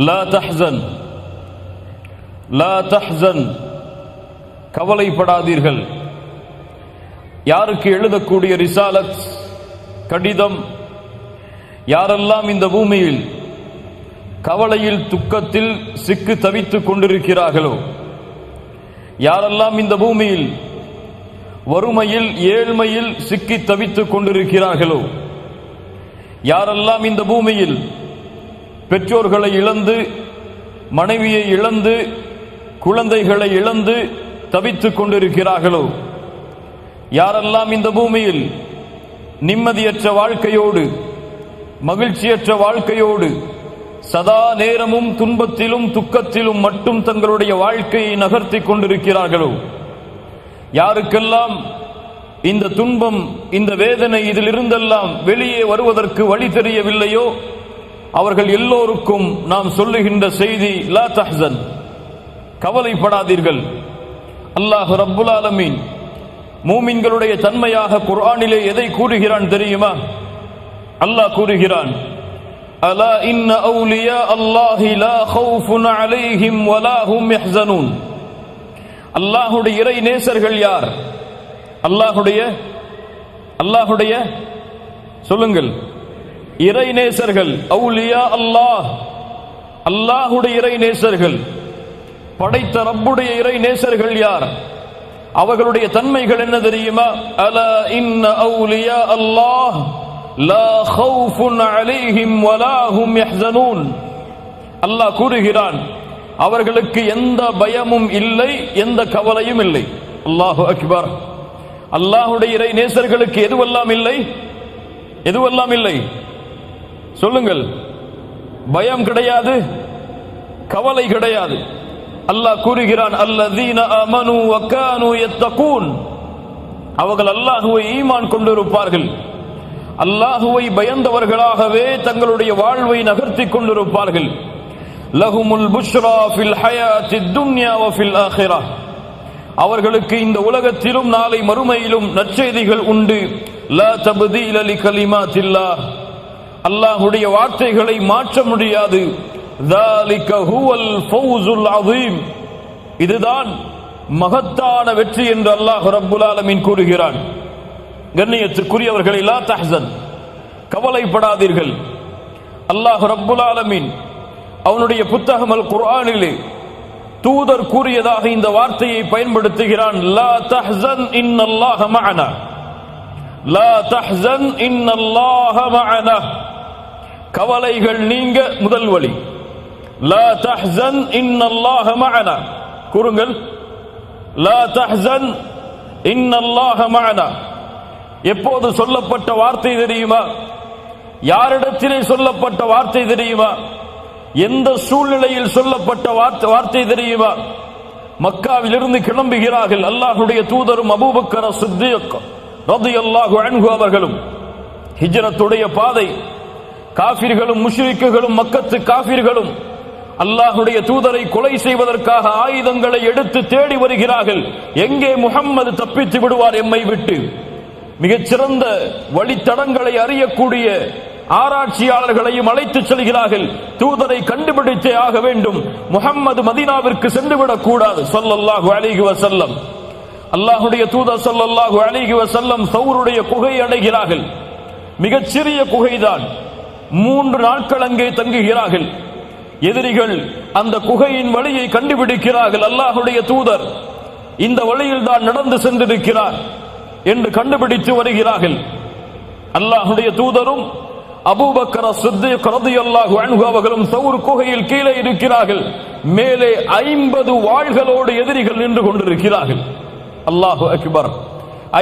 லா தஹ்சன், லா தஹ்சன், கவலைப்படாதீர்கள். யாருக்கு எழுதக்கூடிய ரிசாலத் கடிதம்? யாரெல்லாம் இந்த பூமியில் கவலையில் துக்கத்தில் சிக்கு தவித்துக் கொண்டிருக்கிறார்களோ, யாரெல்லாம் இந்த பூமியில் வறுமையில் ஏழ்மையில் சிக்கி தவித்துக் கொண்டிருக்கிறார்களோ, யாரெல்லாம் இந்த பூமியில் பெற்றோர்களை இழந்து மனைவியை இழந்து குழந்தைகளை இழந்து தவித்துக் கொண்டிருக்கிறார்களோ, யாரெல்லாம் இந்த பூமியில் நிம்மதியற்ற வாழ்க்கையோடு மகிழ்ச்சியற்ற வாழ்க்கையோடு சதா நேரமும் துன்பத்திலும் துக்கத்திலும் மட்டும் தங்களுடைய வாழ்க்கையை நகர்த்தி கொண்டிருக்கிறார்களோ, யாருக்கெல்லாம் இந்த துன்பம் இந்த வேதனை இதிலிருந்தெல்லாம் வெளியே வருவதற்கு வழி தெரியவில்லையோ, அவர்கள் எல்லோருக்கும் நாம் சொல்லுகின்ற செய்தி லா தஹ்சன், கவலைப்படாதீர்கள். அல்லாஹ் ரப்புல் ஆலமீன் மூமின்களுடைய தன்மையாக குர்ஆனிலே எதை கூறுகிறான் தெரியுமா? அல்லாஹ் கூறுகிறான், அலா இன்ன அவுலியா அல்லாஹி லா ஹவுஃபுன் அலைஹிம் வலா ஹும் யஹ்ஸனூன். அல்லாஹ்வுடைய இறை நேசர்கள் யார்? அல்லாஹ்வுடைய சொல்லுங்கள், இறை நேசர்கள். அவுலியா அல்லாஹ், அல்லாஹ்வுடைய இறை நேசர்கள், படைத்த ரப்புடைய இறை நேசர்கள் யார்? அவர்களுடைய தன்மைகள் என்ன தெரியுமா? அலா இன்ன அவுலியா அல்லாஹ் லா ஹவுஃபுன் அலைஹிம் வலா ஹும் யஹ்ஸனூன். அல்லாஹ் கூறுகிறான், அவர்களுக்கு எந்த பயமும் இல்லை, எந்த கவலையும் இல்லை. அல்லாஹு அக்பர். அல்லாஹ்வுடைய இறை நேசர்களுக்கு எதுவெல்லாம் இல்லை? எதுவெல்லாம் இல்லை சொல்லுங்கள். பயம் கிடையாது, கவலை கிடையாது. அல்லாஹ் கூறுகிறான், அல்லதீன ஆமனூ வ கானூ யத்தகூன். அவர்கள் அல்லாஹ்வை ஈமான் கொண்டிருப்பார்கள், அல்லாஹ்வை பயந்தவர்களாகவே தங்களுடைய வாழ்வை நகர்த்தி கொண்டிருப்பார்கள். லஹுமுல் புஷ்ரா ஃபில் ஹயாத்தித் துன்யா வ ஃபில் ஆখিরাহ. அவர்களுக்கு இந்த உலகத்திலும் நாளை மறுமையிலும் நற்செய்திகள் உண்டு. லா தப்தீல லிகலிமாத்தில்லாஹ். அல்லாஹ்வுடைய வார்த்தைகளை மாற்ற முடியாது. ذَلِكَ هُوَ الْفَوْزُ الْعَظِيمُ. இதுதான் மகத்தான வெற்றி என்று அல்லாஹ் ரப்புல் ஆலமீன் கூறுகிறான். கண்ணியத்திற்குரியவர்களே, லா தஹ்சன், கவலைப்படாதீர்கள். அல்லாஹ் ரப்புல் ஆலமீன் அவனுடைய புத்தகம் அல் குர்ஆனிலே தூதர் கூறியதாக இந்த வார்த்தையை பயன்படுத்துகிறான். லா தஹ்சன் இன்னல்லாஹ மஅனா, லா தஹ்சன் இன்னல்லாஹ மஅனா. கவலைகள் நீங்க முதல் வழி. லா தஹ்சன் இன்னல்லாஹ மஅனா. கூறுங்கள், லா தஹ்சன் இன்னல்லாஹ மஅனா. எப்போது சொல்லப்பட்ட வார்த்தை தெரியுமா? யாரிடத்திலே சொல்லப்பட்ட வார்த்தை தெரியுமா? எந்த சூழ்நிலையில் சொல்லப்பட்ட வார்த்தை தெரியுமா? மக்காவிலிருந்து கிளம்புகிறார்கள் அல்லாஹ்வுடைய தூதரும் அபூபக்கர் சித்தீக் ரலியல்லாஹு அன்ஹு அவர்களும். ஹிஜ்ரத்துடைய பாதை. காஃபிர்களும் முஷ்ரிக்குகளும் மக்கத்து காஃபிர்களும் அல்லாஹ்வுடைய தூதரை கொலை செய்வதற்காக ஆயுதங்களை எடுத்து தேடி வருகிறார்கள். எங்கே முஹம்மது தப்பித்து விடுவார் எம்மை விட்டு? மிகச்சிறந்த வழித்தடங்களை அறியக்கூடிய ஆராய்ச்சியாளர்களையும் அழைத்து செல்கிறார்கள். தூதரை கண்டுபிடித்தே ஆக வேண்டும், முஹம்மது மதீனாவிற்கு சென்றுவிடக் கூடாது ஸல்லல்லாஹு அலைஹி வஸல்லம். அல்லாஹ்வுடைய தூதர் ஸல்லல்லாஹு அலைஹி வஸல்லம் சௌருடைய குகை அடைகிறார்கள். மிகச்சிறிய குகைதான். 3 நாட்கள் அங்கே தங்குகிறார்கள். எதிரிகள் அந்த குகையின் வழியை கண்டுபிடிக்கிறார்கள். அல்லாஹ்வுடைய தூதர் இந்த வழியில் தான் நடந்து சென்றிருக்கிறார் என்று கண்டுபிடித்து வருகிறார்கள். அல்லாஹ்வுடைய தூதரும் அபூபக்கர் சித்தீக் ரலியல்லாஹு அன்ஹு அவர்களும் சௌர் குகையில் கீழே இருக்கிறார்கள். மேலே 50 வாள்களோடு எதிரிகள் நின்று கொண்டிருக்கிறார்கள். அல்லாஹு அக்பர்.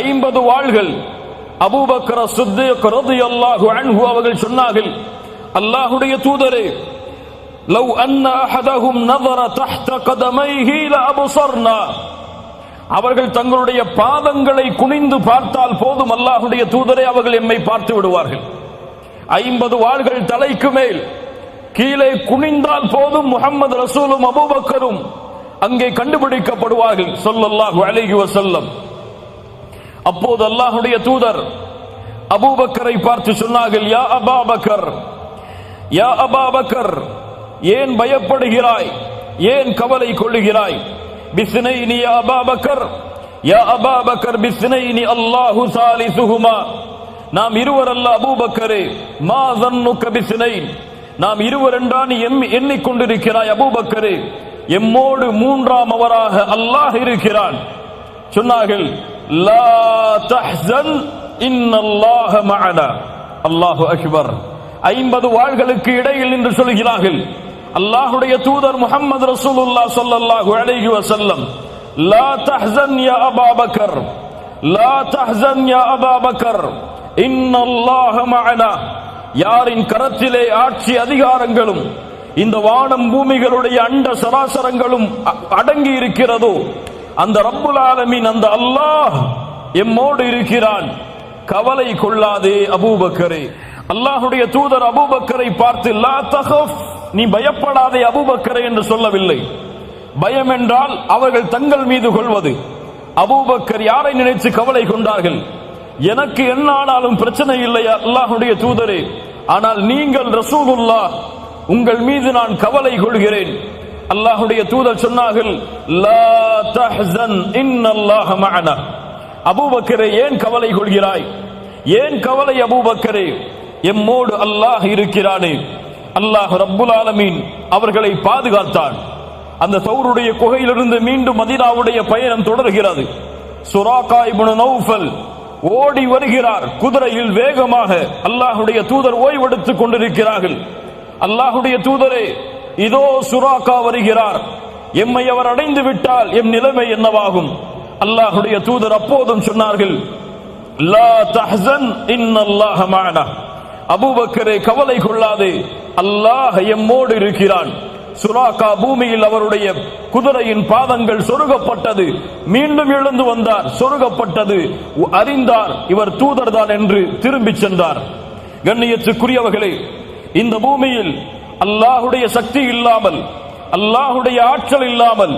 50 வாள்கள். அபூபக்கர் சித்தீக் ரலியல்லாஹு அன்ஹு அவர்கள் சொன்னார்கள், அல்லாஹ்வுடைய தூதரே, லவ் அன்ன அஹதஹும் நஸர தஹ்த கதமைஹி லஅப்ஸர்னா. அவர்கள் தங்களுடைய பாதங்களை குனிந்து பார்த்தால் போதும் அல்லாஹ்வுடைய தூதரே, அவர்கள் எம்மை பார்த்து விடுவார்கள். 50 வாள்கள் தலைக்கு மேல். கீழே குனிந்தால் போதும் முஹம்மது ரசூலும் அபூபக்கரும் அங்கே கண்டுபிடிக்கப்படுவார்கள் ஸல்லல்லாஹு அலைஹி வஸல்லம். அப்போது அல்லாஹ்வுடைய தூதர் அபூபக்கரை பார்த்து சொன்னார்கள், யா அபூபக்கர், யா அபூபக்கர், ஏன் பயப்படுகிறாய், ஏன் கவலை கொள்ளுகிறாய்? பிஸ்னைனி யா அபூபக்கர், யா அபூபக்கர் பிஸ்னைனி அல்லாஹு சாலிசுஹுமா. நாம் இருவர் அல்ல அபூபக்கரே. மா ظنك பிஸ்னைன், நாம் இருவர் என்றா நீ எண்ணிக்கொண்டிருக்கிறாய் அபூபக்கரே, எம்மோடு மூன்றாம் அவராக அல்லாஹ் இருக்கிறான். சொன்னார்கள், லா தஹ்சன் இன்னல்லாஹ மஅனா. அல்லாஹு அக்பர். 50 வாள்களுக்கு இடையில் நின்று சொல்கிறார்கள் அல்லாஹ்வுடைய தூதர் முஹம்மது ரசூலுல்லாஹ் ஸல்லல்லாஹு அலைஹி வஸல்லம், லா தஹ்சன் யா அபூபக்கர், லா தஹ்சன் யா அபூபக்கர் இன்னல்லாஹ மஅனா. யாரின் கரத்திலே ஆட்சி அதிகாரங்களும் இந்த வானம் பூமிகளுடைய அண்ட சராசரங்களும் அடங்கி இருக்கிறதோ அந்த ரப்புல் ஆலமீன், அந்த அல்லாஹ் எம்மோடு இருக்கிறான், கவலை கொள்ளாதே அபூபக்கரே. அல்லாஹ்வுடைய தூதர் அபூபக்கரை பார்த்து லா தஹஃப், நீ பயப்படாதே அபூபக்கரே என்று சொல்லவில்லை. பயம் என்றால் அவர்கள் தங்கள் மீது கொள்வது. அபூபக்கர் யாரை நினைத்து கவலை கொண்டார்கள்? எனக்கு என்ன ஆனாலும் பிரச்சனை இல்லை அல்லாஹ்வுடைய தூதரே, ஆனால் நீங்கள் ரசூலுல்லாஹ், உங்கள் மீது நான் கவலை கொள்கிறேன். அல்லாஹ்வுடைய தூதர் சொன்னார்கள், லா தஹ்சன் இன்னல்லாஹ மஅனா. அபூபக்கரே, ஏன் கவலை கொள்கிறாய்? ஏன் கவலை அபூபக்கரே? எம்மோடு அல்லாஹ் இருக்கிறானே. அல்லாஹ் ரப்புல் ஆலமீன் அவர்களை பாதுகாத்தான். அந்த தௌருடைய குகையிலிருந்து மீண்டும் மதீனாவுடைய பயணம் தொடர்கிறது. சுராகா இப்னு நௌஃபல் ஓடி வருகிறார் குதிரையில் வேகமாக. அல்லாஹ்வுடைய தூதர் ஓய்வெடுத்துக் கொண்டிருக்கிறார்கள். அல்லாஹ்வுடைய தூதரே, இதோ சுராகா வருகிறார், எம்மை அவர் அடைந்து விட்டால் எம் நிலைமை என்னவாகும்? அல்லாஹ்வுடைய தூதர் அப்போதும் சொன்னார்கள், லா தஹ்சன் இன்னல்லாஹ மஅனா. அபூபக்கரே, கவலை கொள்ளாதே, அல்லாஹ் எம்மோடு இருக்கிறான். சுராகா பூமியில் அவருடைய குதிரையின் பாதங்கள் சொருகப்பட்டது. மீண்டும் எழுந்து வந்தார், சொருகப்பட்டது. அறிந்தார் இவர் தூதர் தான் என்று திரும்பி சென்றார். கண்ணியத்துக்குரியவர்களே, இந்த பூமியில் அல்லாஹுடைய சக்தி இல்லாமல், அல்லாஹுடைய ஆற்றல் இல்லாமல்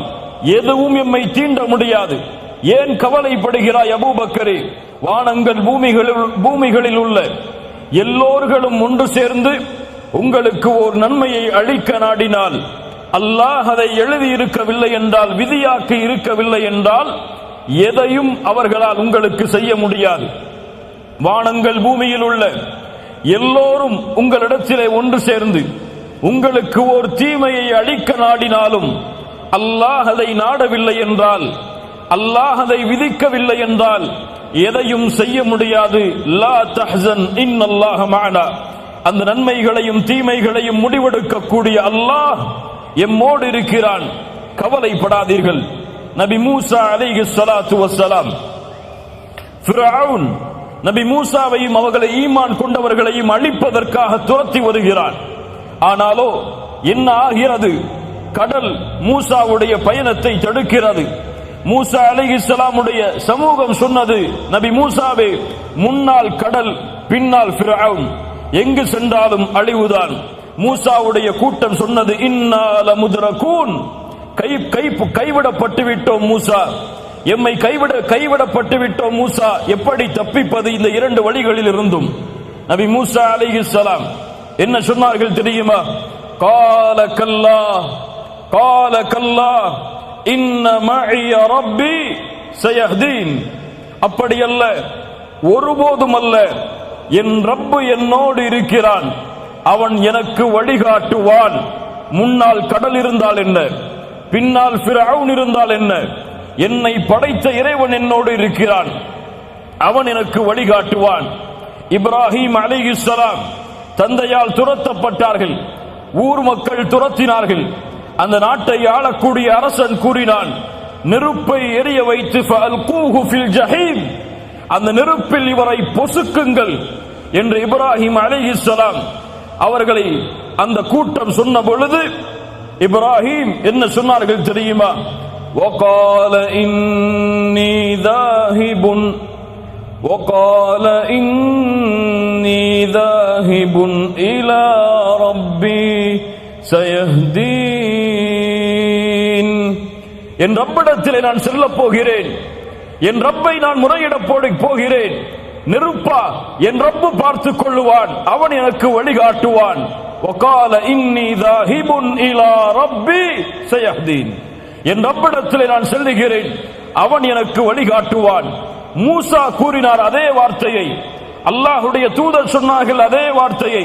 எதுவும் எம்மை தீண்ட முடியாது. ஏன் கவலைப்படுகிறாய் அபூபக்கரே? வானங்கள் பூமிகளில் உள்ள எல்லோர்களும் ஒன்று சேர்ந்து உங்களுக்கு ஒரு நன்மையை அளிக்க நாடினால், அல்லாஹ் அதை எழுதி இருக்கவில்லை என்றால், விதியாக்கி இருக்கவில்லை என்றால், எதையும் அவர்களால் உங்களுக்கு செய்ய முடியாது. வானங்கள் பூமியில் உள்ள எல்லோரும் உங்களிடத்திலே ஒன்று சேர்ந்து உங்களுக்கு ஒரு தீமையை அளிக்க நாடினாலும், அல்லாஹ் அதை நாடவில்லை என்றால், அல்லாஹ் அதை விதிக்கவில்லை என்றால் எதையும் செய்ய முடியாது. லா தஹ்சன் இன்னல்லாஹ மஅனா. அந்த நன்மைகளையும் தீமைகளையும் முடிவெடுக்கக்கூடிய அல்லாஹ் எம்மோடு இருக்கிறான், கவலைப்படாதீர்கள். நபி மூசா அலைஹிஸ்ஸலாத்து வஸ்ஸலாம் ஃபிரௌன் நபி மூசாவையும் அவர்களை ஈமான் கொண்டவர்களையும் அழிப்பதற்காக துரத்தி வருகிறான். ஆனாலோ என்ன ஆகிறது? கடல் மூசாவுடைய பயணத்தை தடுக்கிறது. மூசா அலைஹிஸ்ஸலாமுடைய சமூகம் சொன்னது, நபி மூசாவே, முன்னால் கடல், பின்னால் ஃபிரௌன், எங்கு சென்றாலும் அழிவுதான். மூசாவுடைய கூட்டம் சொன்னது, இன்னா லமுத்ரகூன், கைவிடப்பட்டு விட்டோம் மூசா, எம்மை கைவிடப்பட்டு விட்டோம் மூசா, எப்படி தப்பிப்பது இந்த இரண்டு வழிகளில் இருந்தும்? நபி மூசா அலைஹிஸ்ஸலாம் என்ன சொன்னார்கள் தெரியுமா? கால கல்லா, கால கல்லா, இன்ன மஇய ரப்பி சயஹ்தீன். அப்படி அல்ல, ஒருபோதும் அல்ல, என் ரப்பு என்னோடு இருக்கிறான், அவன் எனக்கு வழிகாட்டுவான். முன்னால் கடல் இருந்தால் என்ன, பின்னால் ஃபிரௌன் இருந்தால் என்ன, என்னை படைத்த இறைவன் என்னோடு இருக்கிறான், அவன் எனக்கு வழிகாட்டுவான். இப்ராஹிம் அலைஹிஸ்ஸலாம் தந்தையால் துரத்தப்பட்டார்கள், ஊர் மக்கள் துரத்தினார்கள். அந்த நாட்டை ஆளக்கூடிய அரசன் கூறினான், நெருப்பை எரிய வைத்து ஃபஅல்கூஹு ஃபில் ஜஹீம், அந்த நெருப்பில் இவரை பொசுக்குங்கள் என்று இப்ராஹிம் அலைஹிஸ்ஸலாம் அவர்களை அந்த கூட்டம் சொன்ன பொழுது இப்ராஹிம் என்ன சொன்னார்கள் தெரியுமா? وقال إني ذاهب وقال إني ذاهب إلى ربي سيهدين. என் ரப்பிடத்திலே நான் செல்ல போகிறேன், என் ரப்பை நான் முறையிட போகிறேன். நெருப்பா, என் ரப்பு பார்த்துக் கொள்ளுவான், அவன் எனக்கு வழிகாட்டுவான். وقال إني ذاهب إلى ربي سيهدين. என் ரப்பிடத்திலே நான் செல்லுகிறேன், அவன் எனக்கு வழிகாட்டுவான். மூசா கூறினார் அதே வார்த்தையை, அல்லாஹ்வுடைய தூதர் சொன்னார்கள் அதே வார்த்தையை,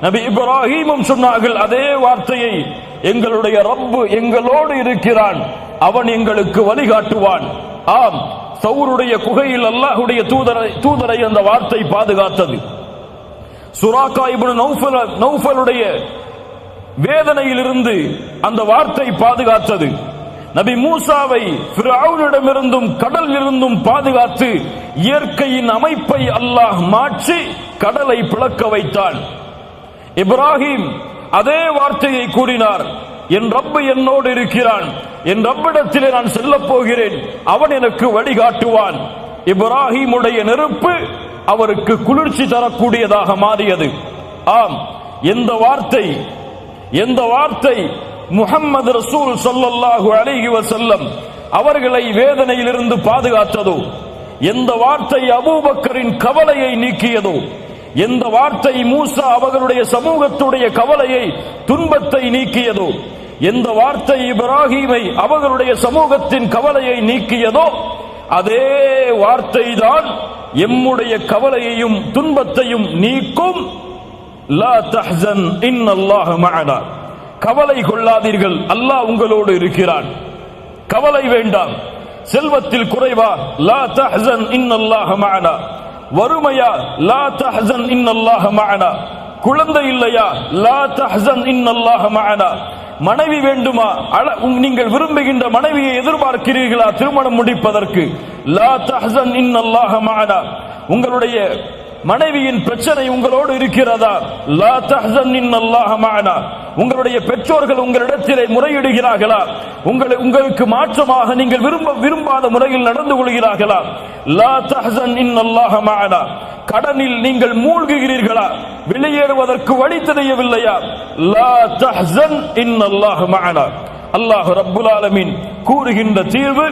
நபி இப்ராஹீமும் சொன்னார்கள் அதே வார்த்தையை. எங்களுடைய ரப்பு எங்களோடு இருக்கிறான், அவன் எங்களுக்கு வழிகாட்டுவான். ஆம், சௌருடைய குகையில் அல்லாஹ்வுடைய தூதரை அந்த வார்த்தை பாதுகாத்தது. சுராகா இப்னு நௌஃபலுடைய வேதனையிலிருந்து அந்த வார்த்தை பாதுகாத்தது. நபி மூசாவை ஃபிரௌனிடமிருந்தும் கடலிலிருந்தும் பாதுகாத்து இயற்கையின் அமைப்பை அல்லாஹ் மாற்றி கடலை பிளக்க வைத்தான். இப்ராஹிம் அதே வார்த்தையை கூறினார், என் ரப்பு என்னோடு இருக்கிறான், என் ரப்பிடத்திலே நான் செல்லப் போகிறேன், அவன் எனக்கு வழிகாட்டுவான். இப்ராஹிமுடைய நெருப்பு அவருக்கு குளிர்ச்சி தரக்கூடியதாக மாறியது. ஆம், எந்த வார்த்தை முஹம்மது ரசூல் ஸல்லல்லாஹு அலைஹி வஸல்லம் அவர்களை வேதனையிலிருந்து பாதுகாத்ததோ, எந்த வார்த்தை அபூபக்கரின் கவலையை நீக்கியதோ, எந்த வார்த்தை மூசா அவர்களுடைய சமூகத்துடைய கவலையை துன்பத்தை நீக்கியதோ, எந்த வார்த்தை இப்ராஹீமை அவர்களுடைய சமூகத்தின் கவலையை நீக்கியதோ, அதே வார்த்தை தான் எம்முடைய கவலையையும் துன்பத்தையும் நீக்கும். லா தஹ்சன் இன்னல்லாஹ மஅனா, கவலை கொள்ளாதீர்கள், அல்லாஹ் உங்களோடு இருக்கிறான். கவலை வேண்டாம். செல்வத்தில் குறைவா, லா தஹ்சன் இன்னல்லாஹ மஅனா. வறுமையா, லா தஹ்சன் இன்னல்லாஹ மஅனா. குழந்தை இல்லையா, லா தஹ்சன் இன்னல்லாஹ மஅனா. மனைவி வேண்டுமா, நீங்கள் விரும்புகின்ற மனைவியை எதிர்பார்க்கிறீர்களா திருமணம் முடிப்பதற்கு, லா தஹ்சன் இன்னல்லாஹ மஅனா. உங்களுடைய மனைவியின் பிரச்சனை உங்களோடு இருக்கிறதா, லா தஹ்சன் இன்னல்லாஹ மஅனா. உங்களுடைய பெற்றோர்கள் உங்களிடத்திலே முறையிடுகிறார்களா, உங்களுக்கு மாற்றமாக நீங்கள் விரும்பாத முறையில் நடந்து கொள்கிறார்களா, லா தஹ்சன் இன்னல்லாஹ மஅனா. கடனில் நீங்கள் மூழ்குகிறீர்களா, வெளியேறுவதற்கு வழி தெரியவில்லையா, லா தஹ்சன் இன்னல்லாஹ மஅனா. அல்லாஹ் ரப்புல் ஆலமீன் கூறுகின்ற தீர்வு,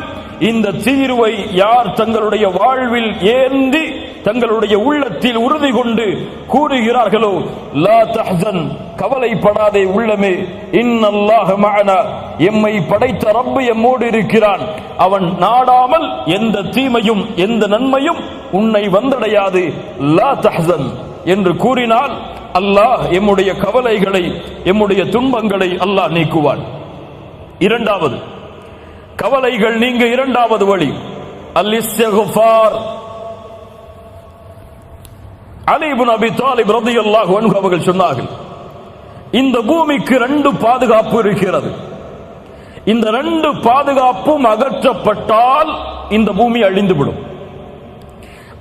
இந்த தீர்வை யார் தங்களுடைய வாழ்வில் ஏந்தி தங்களுடைய உள்ளத்தில் உறுதி கொண்டு கூறுகிறார்களோ, லா தஹ்சன், கவலைப்படாதே உள்ளமே, இன்னல்லாஹ மஅனா, எம்மை படைத்த ரப்பு எம்மோடு இருக்கிறான், அவன் நாடாமல் எந்த தீமையும் எந்த நன்மையும் உன்னை வந்தடையாது, லா தஹ்சன் என்று கூறினால் அல்லாஹ் எம்முடைய கவலைகளை எம்முடைய துன்பங்களை அல்லாஹ் நீக்குவான். இரண்டாவது, கவலைகள் நீங்க இரண்டாவது வழி அல் இஸ்திக்ஃபார். அலி இப்னு அபி தாலிப் ரலியல்லாஹு அன்ஹு அவர்கள் சொன்னார்கள், இந்த பூமிக்கு 2 பாதுகாப்பு இருக்கிறது. இந்த 2 பாதுகாப்பும் அகற்றப்பட்டால் இந்த பூமி அழிந்துவிடும்.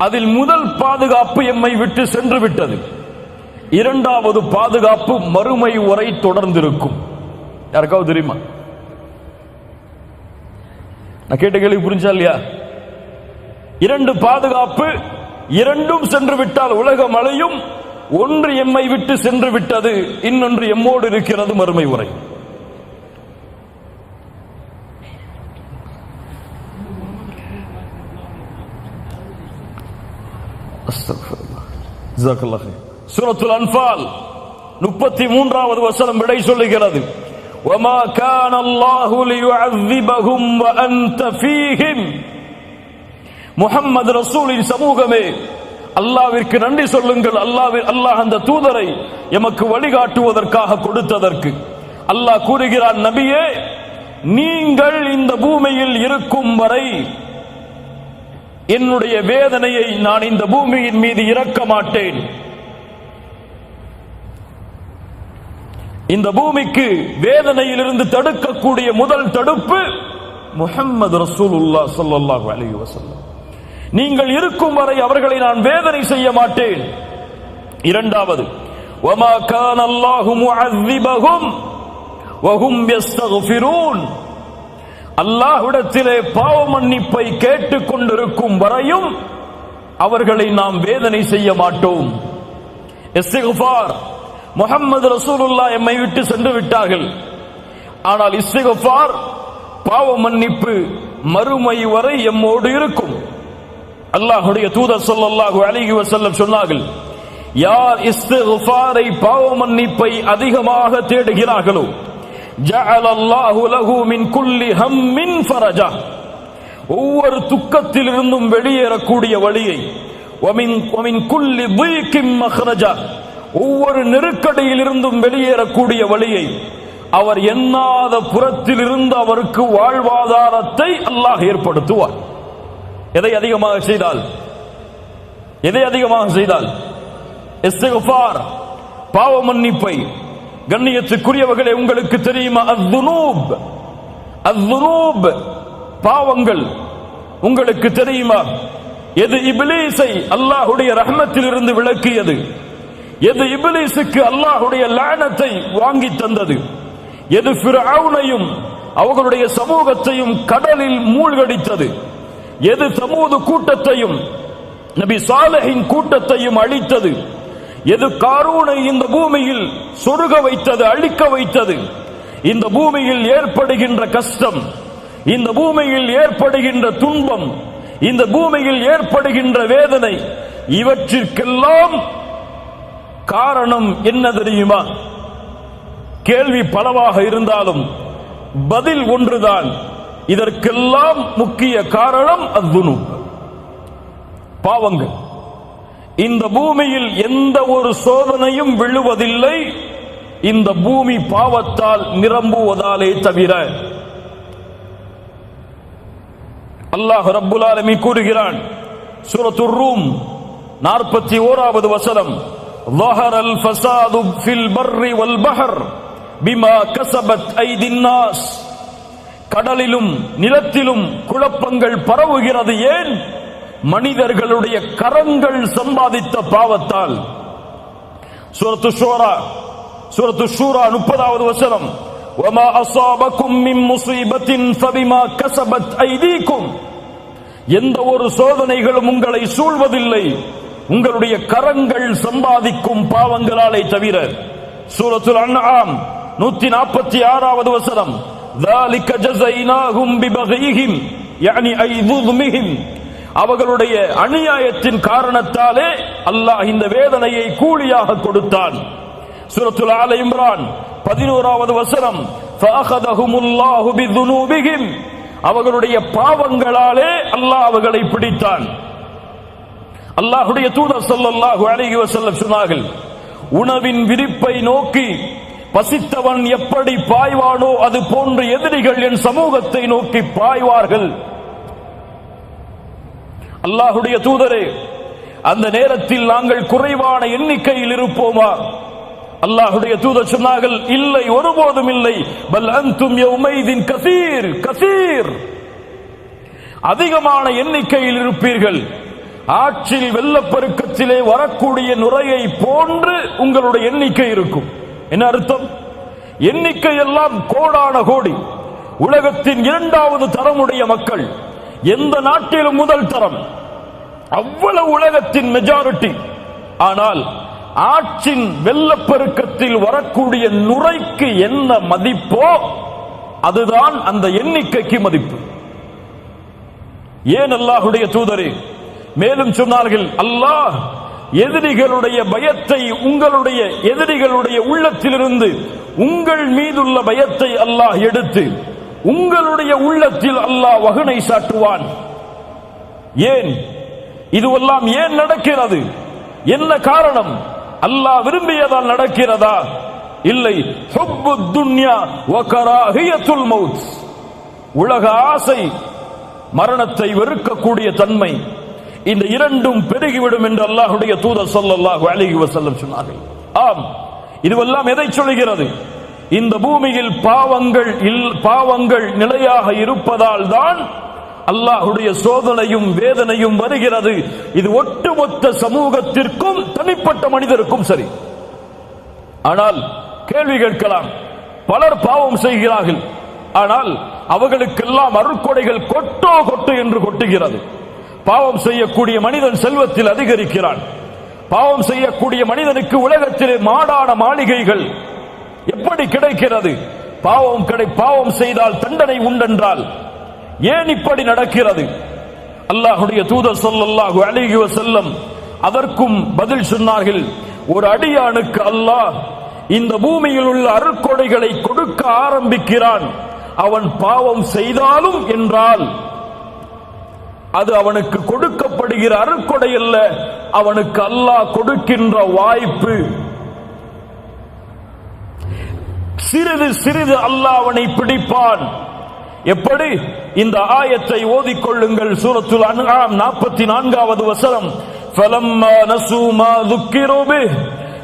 அதில் முதல் பாதுகாப்பு எம்மை விட்டு சென்று விட்டது. இரண்டாவது பாதுகாப்பு மறுமை வரை தொடர்ந்திருக்கும். யாருக்காவது தெரியுமா? நான் கேட்ட கேள்வி புரிஞ்சா இல்லையா? 2 பாதுகாப்பு, இரண்டும் சென்று விட்டால் உலகம் அழியும். ஒன்று எம்மை விட்டு சென்று விட்டது, இன்னொன்று எம்மோடு இருக்கிறது மறுமை வரை. சூரத்துல் அன்ஃபால் 33வது வசனம் விடை சொல்லுகிறது, وَمَا كَانَ اللَّهُ لِيُعَذِّبَهُمْ وَأَنْتَ فِيهِمْ. முஹம்மது ரசூலின் சமூகமே, அல்லாஹ்விற்கு நன்றி சொல்லுங்கள். அல்லாஹ் அந்த தூதரை எமக்கு வழிகாட்டுவதற்காக கொடுத்ததற்கு. அல்லாஹ் கூறுகிறான், நபியே, நீங்கள் இந்த பூமியில் இருக்கும் வரை என்னுடைய வேதனையை நான் இந்த பூமியின் மீது இறக்க மாட்டேன். இந்த பூமிக்கு வேதனையிலிருந்து தடுக்கக்கூடிய முதல் தடுப்பு முஹம்மது ரசூலுல்லாஹ் ஸல்லல்லாஹு அலைஹி வஸல்லம். நீங்கள் இருக்கும் வரை அவர்களை நான் வேதனை செய்ய மாட்டேன். இரண்டாவது, வமா கான அல்லாஹு முஅذிபஹும் வஹும் யஸ்தக்ஃபிரூன். அல்லாஹ்விடத்திலே பாவ மன்னிப்பை கேட்டுக் கொண்டிருக்கும் வரையும் அவர்களை நாம் வேதனை செய்ய மாட்டோம். இஸ்திக்ஃபார், முஹம்மது ரசூலுல்லாஹ் எம்மை விட்டு சென்று விட்டார்கள். ஆனால் இஸ்திக்ஃபார், பாவ மன்னிப்பு மறுமை வரை எம்மோடு இருக்கும். அல்லாஹ்வுடைய தூதர் ஸல்லல்லாஹு அலைஹி வஸல்லம் சொன்னார்கள், யார் இஸ்திக்ஃபாரை பாவ மன்னிப்பை அதிகமாக தேடுகிறார்களோ ஜஅலல்லாஹு லஹு மின் குல்லி ஹம்மின் ஃபரஜா, ஒவ்வொரு துக்கத்திலிருந்தும் வெளியேறக்கூடிய வழியை, வமின் குல்லி தீகின் மக்ரஜா, ஒவ்வொரு நெருக்கடியிலிருந்தும் வெளியேறக்கூடிய வழியை, அவர் எண்ணாத புறத்திலிருந்து அவருக்கு வாழ்வாதாரத்தை அல்லாஹ் ஏற்படுத்துவார். எதை அதிகமாக செய்தால்? எதை அதிகமாக செய்தால்? இஸ்திக்ஃபார், பாவ மன்னிப்பை. கண்ணியத்துக்குரியவர்களே, உங்களுக்கு தெரியுமா அஸ்ஸுனூப், அஸ்ஸுனூப் பாவங்கள் உங்களுக்கு தெரியுமா? எது இப்லீஸை அல்லாஹ்வுடைய ரஹ்மத்தில் இருந்து விலக்கியது, எது இப்லீஸுக்கு அல்லாஹ்வுடைய லானத்தை வாங்கி தந்தது, எது ஃபிர்அவுனையும் அவர்களுடைய சமூகத்தையும் கடலில் மூழ்கடித்தது, எது சமூது கூட்டத்தையும் நபி சாலிஹின் கூட்டத்தையும் அழித்தது, எது காரூனை இந்த பூமியில் சொருக வைத்தது, அழிக்க வைத்தது, இந்த பூமியில் ஏற்படுகின்ற கஷ்டம், இந்த பூமியில் ஏற்படுகின்ற துன்பம், இந்த பூமியில் ஏற்படுகின்ற வேதனை, இவற்றிற்கெல்லாம் காரணம் என்ன தெரியுமா? கேள்வி பலவாக இருந்தாலும் பதில் ஒன்றுதான். இதற்கெல்லாம் முக்கிய காரணம் அஸ்ஸுனூப், பாவங்கள். இந்த பூமியில் எந்த ஒரு சோதனையும் விழுவதில்லை, இந்த பூமி பாவத்தால் நிரம்புவதாலே தவிர. அல்லாஹ் ரப்புல் ஆலமீன் கூறுகிறான் சூரத்துர் ரூம் 41வது வசனம், ظهر الفساد في البر والبحر بما كسبت أيدي الناس. கடலிலும் நிலத்திலும் குழப்பங்கள் பரவுகிறது. ஏன்? மனிதர்களுடைய கரங்கள் சம்பாதித்த பாவத்தால். சூரத்து ஷூரா 30வது வசனம், وما أصابكم من مصيبة فبما كسبت أيديكم. எந்த ஒரு சோதனைகளும் உங்களை சூழ்வதில்லை, உங்களுடைய கரங்கள் சம்பாதிக்கும் பாவங்களாலே தவிர. சூரத்துல் அன்ஆம் 146வது வசனம், ذلك جزيناهم ببغيهم يعني أي ظلمهم. அவர்களுடைய அநியாயத்தின் காரணத்தாலே அல்லாஹ் இந்த வேதனையை கூலியாக கொடுத்தான். சூரத்துல் ஆல இம்ரான் 11வது வசனம், فأخذهم الله بذنوبهم. அவர்களுடைய பாவங்களாலே அல்லாஹ் அவர்களை பிடித்தான். அல்லாஹ்வுடைய தூதர் ஸல்லல்லாஹு அலைஹி வஸல்லம் சொன்னார்கள், உணவின் விரிப்பை நோக்கி பசித்தவன் எப்படி பாய்வானோ அது போன்று எதிரிகள் என் சமூகத்தை நோக்கி பாய்வார்கள். அல்லாஹ்வுடைய தூதரே, அந்த நேரத்தில் நாங்கள் குறைவான எண்ணிக்கையில் இருப்போமா? அல்லாஹ்வுடைய தூதர் சொன்னார்கள், இல்லை, ஒருபோதும் இல்லை. பல் அன்தும் யௌமைதின் கஸீர் கஸீர், அதிகமான எண்ணிக்கையில் இருப்பீர்கள். ஆற்றில் வெள்ளப்பெருக்கத்திலே வரக்கூடிய நுரையை போன்று உங்களுடைய எண்ணிக்கை இருக்கும். என்ன அர்த்தம்? எண்ணிக்கை எல்லாம் கோடான கோடி. உலகத்தின் 2வது தரமுடைய மக்கள், எந்த நாட்டிலும் முதல் தரம், அவ்வளவு உலகத்தின் மெஜாரிட்டி. ஆனால் ஆற்றின் வெள்ளப்பெருக்கத்தில் வரக்கூடிய நுரைக்கு என்ன மதிப்போ அதுதான் அந்த எண்ணிக்கைக்கு மதிப்பு. ஏன் அல்லாஹ்வுடைய தூதரே மேலும் சொன்னார்கள், அல்லாஹ் எதிரிகளுடைய பயத்தை, உங்களுடைய எதிரிகளுடைய உள்ளத்திலிருந்து உங்கள் மீதுள்ள பயத்தை அல்லாஹ் எடுத்து உங்களுடைய உள்ளத்தில் அல்லாஹ் வகுனை சாட்டுவான். ஏன் இதுவெல்லாம் ஏன் நடக்கிறது? என்ன காரணம்? அல்லாஹ் விரும்பியதால் நடக்கிறதா? இல்லை. ஹுப்புத் துன்யா வ கராஹியத்துல் மௌத், உலக ஆசை, மரணத்தை வெறுக்கக்கூடிய தன்மை, இந்த இரண்டும் பெருகிவிடும் என்று அல்லாஹ்வுடைய தூதர் ஸல்லல்லாஹு அலைஹி வஸல்லம் சொன்னார்கள். ஆம், இதுவெல்லாம் எதை சொல்கிறது? இந்த பூமியில் பாவங்கள் நிலையாக இருப்பதால் தான் அல்லாஹ்வுடைய சோதனையும் வேதனையும் வருகிறது. இது ஒட்டுமொத்த சமூகத்திற்கும் தனிப்பட்ட மனிதருக்கும் சரி. ஆனால் கேள்வி கேட்கலாம், பலர் பாவம் செய்கிறார்கள், ஆனால் அவர்களுக்கெல்லாம் அருட்கொடைகள் கொட்டு என்று கொட்டுகிறது. பாவம் செய்யக்கூடிய மனிதன் செல்வத்தில் அதிகரிக்கிறான். பாவம் செய்யக்கூடிய மனிதனுக்கு உலகத்திலே மாடான மாளிகைகள் எப்படி கிடைக்கிறது? பாவம் செய்தால் தண்டனை உண்டென்றால் ஏன் இப்படி நடக்கிறது? அல்லாஹ்வுடைய தூதர் ஸல்லல்லாஹு அலைஹி வஸல்லம் அதற்கும் பதில் சொன்னார்கள், ஒரு அடியானுக்கு அல்லாஹ் இந்த பூமியில் உள்ள அருட்கொடைகளை கொடுக்க ஆரம்பிக்கிறான், அவன் பாவம் செய்தாலும் என்றால் அது அவனுக்கு கொடுக்கப்படுகிற அருட்கொடை அல்ல, அவனுக்கு அல்லாஹ் கொடுக்கின்ற வாய்ப்பு. சிறிது சிறிது அல்லாஹ் அவனை பிடிப்பான். எப்படி? இந்த ஆயத்தை ஓதிக்கொள்ளுங்கள். சூரத்துல் அன்ஆம் 44வது வசனம். ஃபலம்மா நஸூ மா ذُكِّرُوا بِهِ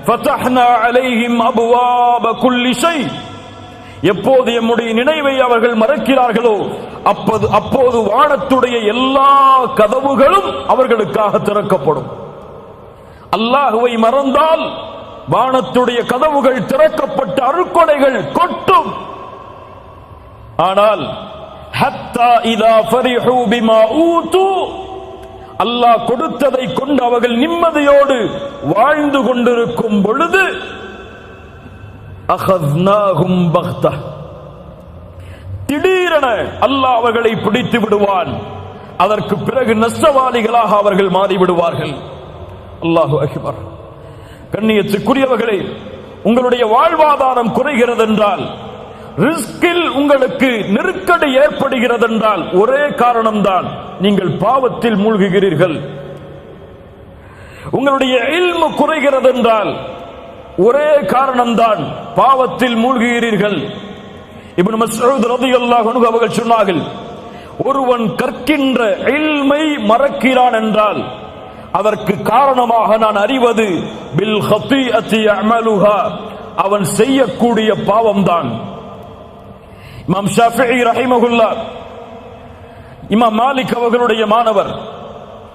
فَتَحْنَا عَلَيْهِمْ أَبْوَابَ كُلِّ شَيْءٍ. எப்போது எம்முடைய நினைவை அவர்கள் மறக்கிறார்களோ அப்போது வானத்துடைய எல்லா கதவுகளும் அவர்களுக்காக திறக்கப்படும். அல்லாஹுவை மறந்தால் வானத்துடைய கதவுகள் திறக்கப்பட்ட அருட்கொடைகள் கொட்டும். ஆனால் ஹத்தா இதா ஃபரிஹூ பிமா ஊது, அல்லாஹ் கொடுத்ததை கொண்டு அவர்கள் நிம்மதியோடு வாழ்ந்து கொண்டிருக்கும் பொழுது அகத்னாஹும் பக்தா, திடீரென அல்லாஹ் அவர்களை பிடித்து விடுவான். அதற்கு பிறகு நஷ்டவாளிகளாக அவர்கள் மாறிவிடுவார்கள். அல்லாஹு அக்பர். கண்ணியத்துக்குரியவர்களே, உங்களுடைய வாழ்வாதாரம் குறைகிறது என்றால், ரிஸ்கில் உங்களுக்கு நெருக்கடி ஏற்படுகிறது என்றால் ஒரே காரணம்தான், நீங்கள் பாவத்தில் மூழ்குகிறீர்கள். உங்களுடைய இல்மு குறைகிறது என்றால் ஒரே காரணம்தான், பாவத்தில் மூழ்குகிறீர்கள். இப்னு மஸ்ஊத் ரலியல்லாஹு அன்ஹு அவர்கள் சொன்னார்கள், ஒருவன் கற்கின்ற இல்மை மறக்கிறான் என்றால் அதற்கு காரணமாக நான் அறிவது பில் ஹதீஅத்தி யஅமலுஹா, அவன் செய்யக்கூடிய பாவம்தான். இமாம் ஷாஃபிஈ ரஹிமஹுல்லாஹ், இமாம் மாலிக் அவர்களுடைய மாணவர்.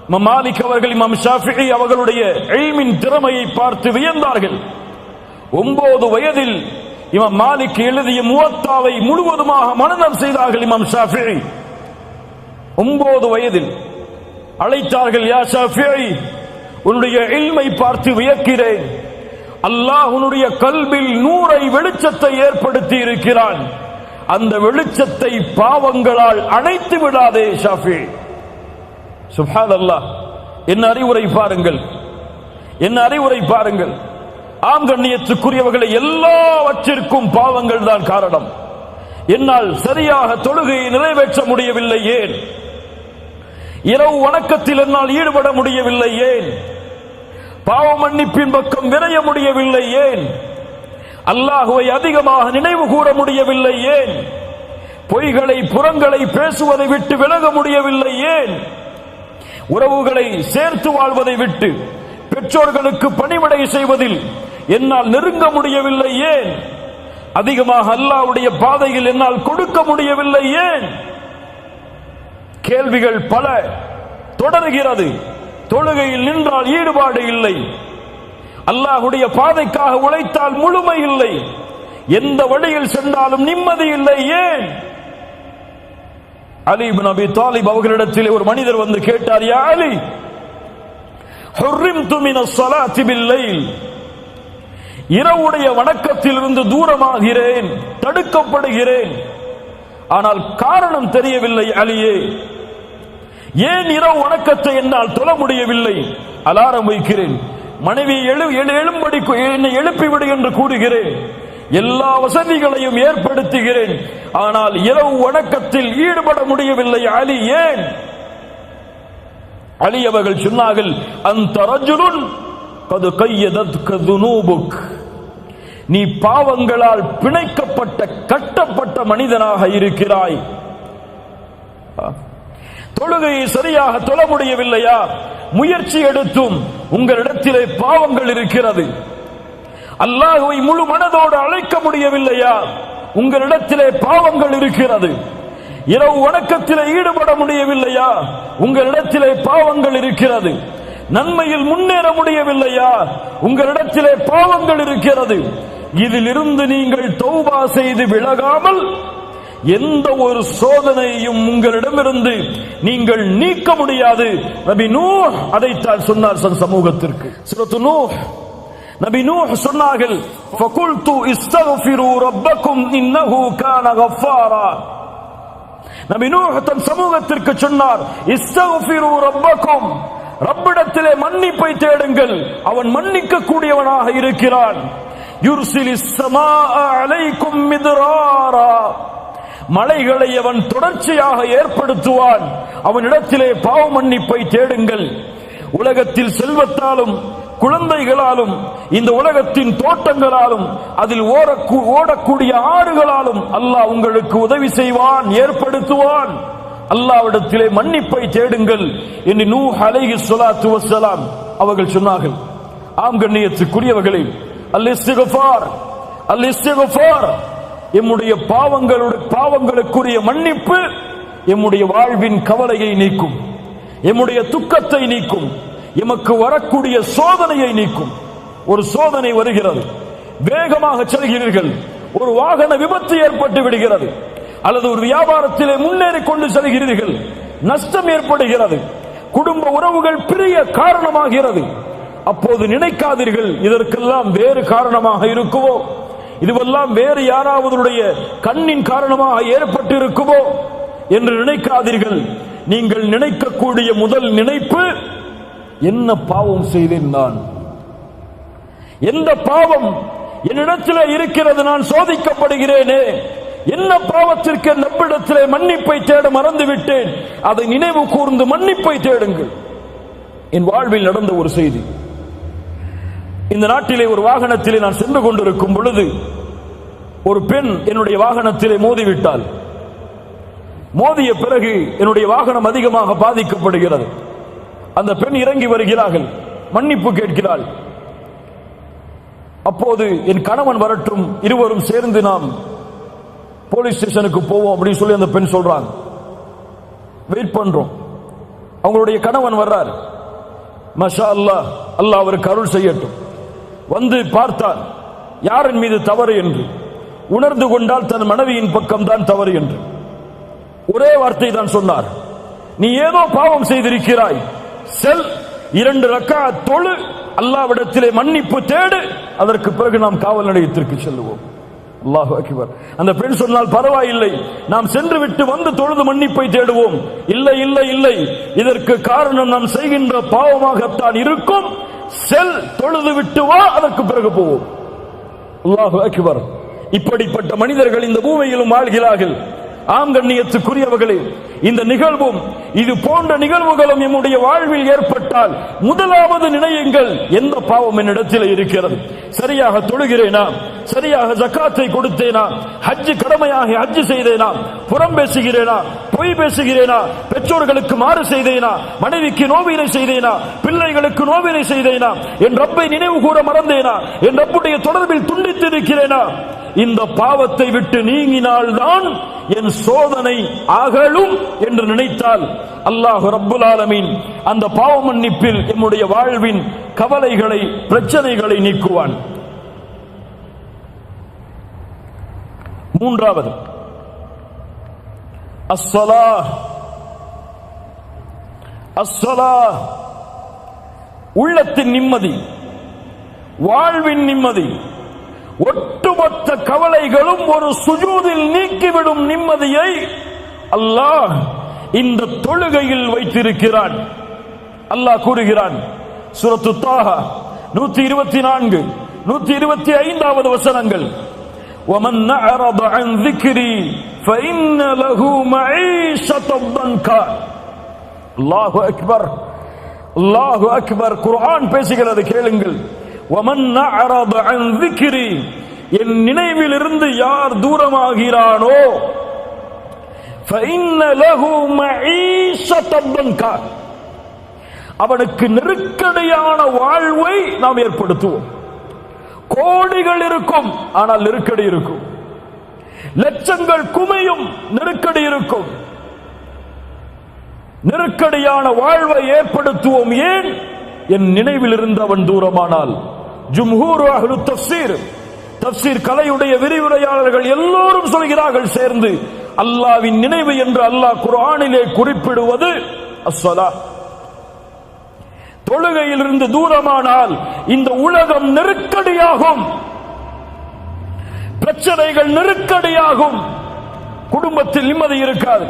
இமாம் மாலிக் அவர்கள் இமாம் ஷாஃபிஈ அவர்களுடைய இல்மின் திறமையை பார்த்து வியந்தார்கள். 9 வயதில் இமாம் மாலிக் எழுதிய முவத்தாவை முழுவதுமாக மனனம் செய்தார்கள். இமாம் ஷாஃபிஈ 9 வயதில் அழைத்தார்கள், யா ஷாஃபிஈ, உன்னுடைய இல்மை பார்த்து வியக்கிறேன். அல்லாஹ் உன்னுடைய கல்பில் நூரை வெளிச்சத்தை ஏற்படுத்தி இருக்கிறான். அந்த வெளிச்சத்தை பாவங்களால் அணைத்து விடாதே ஷாஃபிஈ. சுப்ஹானல்லாஹ். என்ன அறிவுரை பாருங்கள், என்ன அறிவுரை பாருங்கள். ஆம் கண்ணியத்துக்குரியவர்களை, எல்லாவற்றிற்கும் பாவங்கள் தான் காரணம். என்னால் சரியாக தொழுகையை நிறைவேற்ற முடியவில்லை, ஏன்? இரவு வணக்கத்தில் என்னால் ஈடுபட முடியவில்லை, ஏன்? பாவ மன்னிப்பின் பக்கம் விரைய முடியவில்லை, ஏன்? அல்லாஹுவை அதிகமாக நினைவு கூற முடியவில்லை, ஏன்? பொய்களை புறங்களை பேசுவதை விட்டு விலக முடியவில்லை, ஏன்? உறவுகளை சேர்த்து வாழ்வதை விட்டு பெற்றோர்களுக்கு பணிவிடை செய்வதில் என்னால் நெருங்க முடியவில்லை, ஏன்? அதிகமாக அல்லாஹ்வுடைய பாதையில் என்னால் கொடுக்க முடியவில்லை, ஏன்? கேள்விகள் பல தொடர்கிறது. தொழுகையில் நின்றால் ஈடுபாடு இல்லை, அல்லாஹ்வுடைய பாதைக்காக உழைத்தால் முழுமை இல்லை, எந்த வழியில் சென்றாலும் நிம்மதி இல்லை, ஏன்? அலி இப்னு அபி தாலிப் அவர்களிடத்தில் ஒரு மனிதர் வந்து கேட்டார், யா அலி, ஹுர்ரிம்து மினஸ் ஸலாத்தி பில்-லைல், இரவுடைய வணக்கத்திலிருந்து தூரமாகிறேன், தடுக்கப்படுகிறேன், ஆனால் காரணம் தெரியவில்லை அலியே. ஏன் இரவு வணக்கத்தை என்னால் தொழ முடியவில்லை? அலாரம் வைக்கிறேன், மனைவி எழும்படி என்னை எழுப்பிவிடு என்று கூறுகிறேன், எல்லா வசதிகளையும் ஏற்படுத்துகிறேன், ஆனால் இரவு வணக்கத்தில் ஈடுபட முடியவில்லை அலி, ஏன்? அலி அவர்கள் சொன்னார்கள், அந்த ரஜுலுன் கது கையதத்க துனூபுக், நீ பாவங்களால் பிணைக்கப்பட்ட கட்டப்பட்ட மனிதனாக இருக்கிறாய். தொழுகையை சரியாக தொழ முடியவில்லையா? முயற்சி எடுத்தும் உங்களிடத்திலே பாவங்கள் இருக்கிறது. அல்லாஹ்வை முழு மனதோடு அழைக்க முடியவில்லையா? உங்களிடத்திலே பாவங்கள் இருக்கிறது. இரவு வணக்கத்திலே ஈடுபட முடியவில்லையா? உங்களிடத்திலே பாவங்கள் இருக்கிறது. நன்மையில் முன்னேற முடியவில்லையா? உங்களிடத்திலே பாவங்கள் இருக்கிறது. இதிலிருந்து நீங்கள் தௌபா செய்து விலகாமல் எந்த ஒரு சோதனையும் உங்களிடமிருந்து நீங்கள் நீக்க முடியாது. நபி நூஹ் அதைத்தான் சொன்னார் சமூகத்திற்கு. சூரத்து நூஹ், நபி நூஹ் சொன்னார்கள், ஃபகுல்து இஸ்தக்ஃபிரு ரப்பக்கும் இன்னஹு கான கஃபாரா. நபி நூஹ் தன் சமூகத்திற்கு சொன்னார், இஸ்தக்ஃபிரு ரப்பக்கும், ரப்பிடத்திலே மன்னிப்பை தேடுங்கள், அவன் மன்னிக்க கூடியவனாக இருக்கிறான். யுர்சிலிஸ் ஸமாஅ அலைக்கும் மித்ராரா, மலைகளை அவன் தொடர்ச்சியாக ஏற்படுத்துவான். அவனிடத்திலே பாவ மன்னிப்பை தேடுங்கள். உலகத்தில் செல்வத்தாலும் குழந்தைகளாலும் இந்த உலகத்தின் தோட்டங்களாலும் அதில் ஓடக்கூடிய ஆறுகளாலும் அல்லாஹ் உங்களுக்கு உதவி செய்வான், ஏற்படுத்துவான். அல்லாஹ்விடத்திலே மன்னிப்பை தேடுங்கள் என்று நூஹ் அலைஹிஸ்ஸலாத்து வஸ்ஸலாம் அவர்கள் சொன்னார்கள். ஆம் கண்ணியத்துக்குரியவர்களே, அல்-இஸ்திக்ஃபார், அல்-இஸ்திக்ஃபார், எம்முடைய பாவங்களுக்குரிய மன்னிப்பு எம்முடைய வாழ்வின் கவலையை நீக்கும், எம்முடைய துக்கத்தை நீக்கும், எமக்கு வரக்கூடிய சோதனையை நீக்கும். ஒரு சோதனை வருகிறது, வேகமாக செல்கிறீர்கள், ஒரு வாகன விபத்து ஏற்பட்டு விடுகிறது, அல்லது ஒரு வியாபாரத்திலே முன்னேறி கொண்டு செல்கிறீர்கள், நஷ்டம் ஏற்படுகிறது, குடும்ப உறவுகள் பிரிய காரணமாகிறது. அப்போது நினைக்காதீர்கள் இதற்கெல்லாம் வேறு காரணமாக இருக்குமோ, இதுவெல்லாம் வேறு யாராவதுடைய கண்ணின் காரணமாக ஏற்பட்டு இருக்குமோ என்று நினைக்காதீர்கள். நீங்கள் நினைக்கக்கூடிய முதல் நினைப்பு, என்ன பாவம் செய்தேன் நான், எந்த பாவம் என்னிடத்திலே இருக்கிறது, நான் சோதிக்கப்படுகிறேனே, என்ன பாவத்திற்கு நம்மிடத்திலே மன்னிப்பை தேட மறந்துவிட்டேன், அதை நினைவு கூர்ந்து மன்னிப்பை தேடுங்கள். என் வாழ்வில் நடந்த ஒரு செய்தி. இந்த நாட்டிலே ஒரு வாகனத்திலே நான் சென்று கொண்டிருக்கும் பொழுது ஒரு பெண் என்னுடைய வாகனத்திலே மோதிவிட்டாள். மோதிய பிறகு என்னுடைய வாகனம் அதிகமாக பாதிக்கப்படுகிறது. அந்த பெண் இறங்கி வருகிறார்கள், மன்னிப்பு கேட்கிறாள். அப்போது என் கணவன் வரட்டும், இருவரும் சேர்ந்து நாம் போலீஸ் ஸ்டேஷனுக்கு போவோம் அப்படின்னு சொல்லி அந்த பெண் சொல்றாங்க. வெயிட் பண்றோம். அவங்களுடைய கணவன் வர்றார். மாஷா அல்லாஹ், அல்லாஹ் அவருக்கு அருள் செய்யட்டும். வந்து பார்த்தார் யாரின் மீது தவறு என்று. உணர்ந்து கொண்டால் தன் மனைவியின் பக்கம் தான் தவறு என்று ஒரே வார்த்தை தான் சொன்னார். நீ ஏதோ பாவம் செய்திருக்கிறாய், செல் 2 ரக்காத் தொழு, அல்லாஹ்விடத்திலே மன்னிப்பு தேடு, அதற்கு பிறகு நாம் காவல் நிலையத்திற்கு செல்லுவோம். அல்லாஹு அக்பர். அந்த பெண் சொன்னால் பரவாயில்லை, நாம் சென்று விட்டு வந்து தொழுது மன்னிப்பை தேடுவோம். இல்லை இல்லை இல்லை, இதற்கு காரணம் நாம் செய்கின்ற பாவமாகத்தான் இருக்கும். செல், தொழுது விட்டு வா, அதற்கு பிறகு போவோம். அல்லாஹு அக்பர். இப்படிப்பட்ட மனிதர்கள் இந்த பூமியிலும் வாழ்கிறார்கள். ஆம் கண்ணியத்துக்குரியவர்களே, இந்த நிகழ்வும் இது போன்ற நிகழ்வுகளும் நம்முடைய வாழ்வில் ஏற்பட்டால் முதலாவது நினையுங்கள், எந்த பாவம் என்னிடத்தில் இருக்கிறது, சரியாக தொழுகிறேனா, சரியாக ஜக்காத்தை கொடுத்தேனா, ஹஜ் கடமையாக ஹஜ் செய்தேனா, புறம் பேசுகிறேனா, பொய் பேசுகிறேனா, பெற்றோர்களுக்கு மாறு செய்தேனா, மனைவிக்கு நோவினை செய்தேனா, பிள்ளைகளுக்கு நோவினை செய்தேனா, என் ரப்பை நினைவு கூற மறந்தேனா, என் ரப்புடைய தொடர்பில் துண்டித்து இருக்கிறேனா. இந்த பாவத்தை விட்டு நீங்கினால்தான் என் சோதனை அகலும் என்று நினைத்தால் அல்லாஹ் ரப்புல் ஆலமீன் அந்த பாவ மன்னிப்பில் நம்முடைய வாழ்வின் கவலைகளை, பிரச்சனைகளை நீக்குவான். மூன்றாவது, அஸ்ஸலாஹ். அஸ்ஸலாஹ், உள்ளத்தின் நிம்மதி, வாழ்வின் நிம்மதி, ஒட்டுமொத்த கவலைகளும் ஒரு சுஜூதில் நீக்கிவிடும் நிம்மதியை அல்லாஹ் இந்த தொழுகையில் வைத்திருக்கிறான். அல்லாஹ் கூறுகிறான், சூரத்து தாஹா 124, 125வது வசனங்கள், وَمَنْ أَعْرَضَ عَنْ ذِكْرِي فَإِنَّ لَهُ مَعِيشَةً ضَنْكًا. அல்லாஹு அக்பர், அல்லாஹு அக்பர். குர்ஆன் பேசுகிறது, கேளுங்கள். وَمَنْ أَعْرَضَ عَنْ ذِكْرِي, என் நினைவில் இருந்து யார் தூரமாகிறானோ, فَإِنَّ لَهُ مَعِيشَةً ضَنْكًا, அவனுக்கு நெருக்கடியான வாழ்வை நாம் ஏற்படுத்துவோம். கோடிகள் இருக்கும், ஆனால் நெருக்கடி இருக்கும். லட்சங்கள் குமையும், நெருக்கடி இருக்கும். நெருக்கடியான வாழ்வை ஏற்படுத்துவோம். ஏன்? என் நினைவில் இருந்து அவன் தூரமானால். ஜும்ஹூர் அஹ்லு தஃப்ஸீர், தஃப்ஸீர் கலையுடைய விரிவுரையாளர்கள் எல்லோரும் சொல்கிறார்கள் சேர்ந்து, அல்லாஹ்வின் நினைவு என்று அல்லாஹ் குர்ஆனிலே குறிப்பிடுவது அஸ்ஸலாஹ். தொழுகையிலிருந்து தூரமானால் இந்த உலகம் நெருக்கடியாகும், பிரச்சனைகள் நெருக்கடியாகும், குடும்பத்தில் நிம்மதி இருக்காது,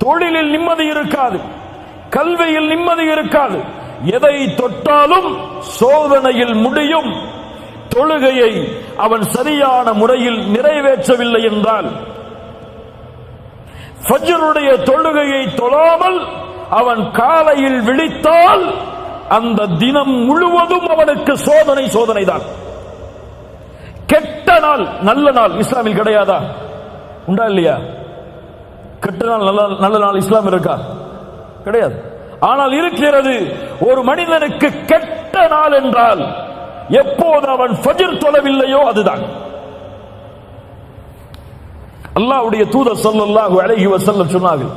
தொழிலில் நிம்மதி இருக்காது, கல்வியில் நிம்மதி இருக்காது. எதை தொட்டாலும் சோதனையில் முடியும். தொழுகையை அவன் சரியான முறையில் நிறைவேற்றவில்லை என்றால், ஃபஜ்ருடைய தொழுகையை தொழாமல் அவன் காலையில் விழித்தால் அந்த தினம் முழுவதும் அவனுக்கு சோதனை தான். கெட்ட நாள் நல்ல நாள் இஸ்லாமில் கிடையாதா? உண்டா இல்லையா? கெட்ட நாள் நல்ல நாள் இஸ்லாம் இருக்கா? கிடையாது. ஆனால் இருக்கிறது. ஒரு மனிதனுக்கு கெட்ட நாள் என்றால் எப்போது அவன் ஃபஜ்ர் தொழவில்லையோ அதுதான். அல்லாஹ்வுடைய தூதர் ஸல்லல்லாஹு அலைஹி வஸல்லம் சொன்னார்கள்,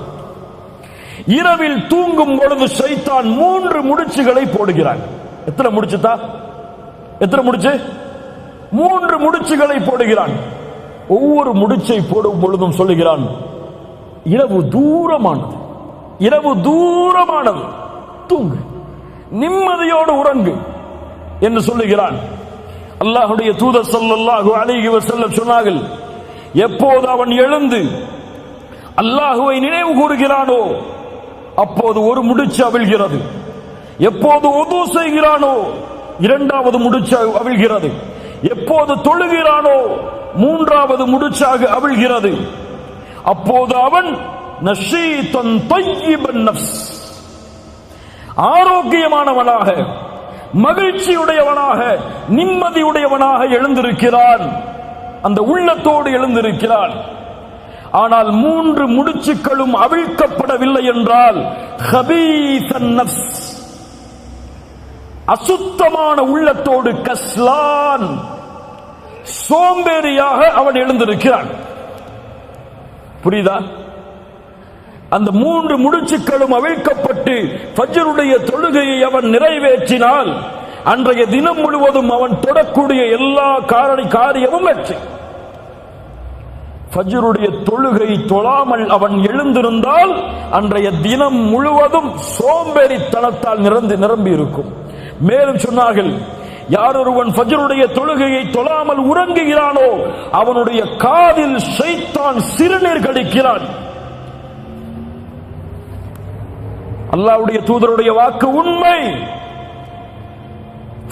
இரவில் தூங்கும் பொழுது ஷைத்தான் 3 முடிச்சுகளை போடுகிறான். எத்தனை முடிச்சுதா? எத்தனை முடிச்சு? 3 முடிச்சுகளை போடுகிறான். ஒவ்வொரு முடிச்சை போடும் பொழுதும் சொல்லுகிறான், இரவு தூரமானது, இரவு தூரமானது, தூங்கு, நிம்மதியோடு உறங்கு என்று சொல்லுகிறான். அல்லாஹ்வுடைய தூதர் ஸல்லல்லாஹு அலைஹி வஸல்லம் சொன்னார்கள், எப்போது அவன் எழுந்து அல்லாஹுவை நினைவு கூறுகிறானோ அப்போது ஒரு முடிச்சு அவிழ்கிறது. எப்போது உது செய்கிறானோ 2வது முடிச்சு அவிழ்கிறது. எப்போது தொழுகிறானோ 3வது முடிச்சாக அவிழ்கிறது. அப்போது அவன் நஷீதன் தய்யிபன் நஃப்ஸ், ஆரோக்கியமானவனாக, மகிழ்ச்சியுடையவனாக, நிம்மதியுடையவனாக எழுந்திருக்கிறான். அந்த உள்ளத்தோடு எழுந்திருக்கிறான். ஆனால் 3 முடிச்சுக்களும் அவிழ்க்கப்படவில்லை என்றால் ஹபீஸன் நஃப்ஸ், அசுத்தமான உள்ளத்தோடு, கஸ்லான், சோம்பேறியாக அவன் எழுந்திருக்கிறான். புரியுதா? அந்த 3 முடிச்சுக்களும் அவிழ்க்கப்பட்டு ஃபஜ்ருடைய தொழுகையை அவன் நிறைவேற்றினால் அன்றைய தினம் முழுவதும் அவன் தொடக்கூடிய எல்லா காரியமும் வெற்றி. ஃபஜ்ருடைய தொழுகை தொழாமல் அவன் எழுந்திருந்தால் அன்றைய தினம் முழுவதும் சோம்பேறித்தனத்தால் நிரம்பி இருக்கும். மேலும் சொன்னார்கள், யார் ஒருவன் ஃபஜ்ருடைய தொழுகையை தொழாமல் உறங்குகிறானோ அவனுடைய காதில் ஷைத்தான் சிறுநீர் கடிக்கிறான். அல்லாஹ்வுடைய தூதருடைய வாக்கு உண்மை.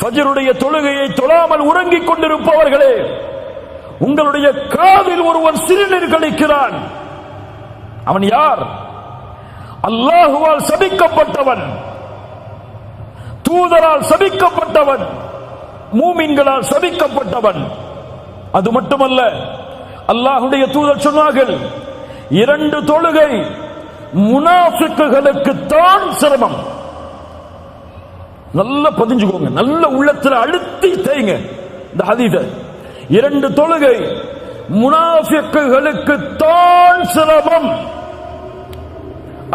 ஃபஜ்ருடைய தொழுகையை தொழாமல் உறங்கிக் கொண்டிருப்பவர்களே, உங்களுடைய காதில் ஒருவன் சிறுநீர் கழிக்கிறான். அவன் யார்? அல்லாஹுவால் சபிக்கப்பட்டவன், தூதரால் சபிக்கப்பட்டவன், மூமின்களால் சபிக்கப்பட்டவன். அது மட்டுமல்ல, அல்லாஹ்வுடைய தூதர் சொன்னார்கள், 2 தொழுகை முனாஃபிக்குகளுக்கு தான் சிரமம். நல்ல பதிஞ்சுக்கோங்க, நல்ல உள்ளத்தில் அழுத்தி தேய்ங்க இந்த ஹதீஸை. 2 தொழுகை முனாஃபிக்குகளுக்கு தான் சிரமம்.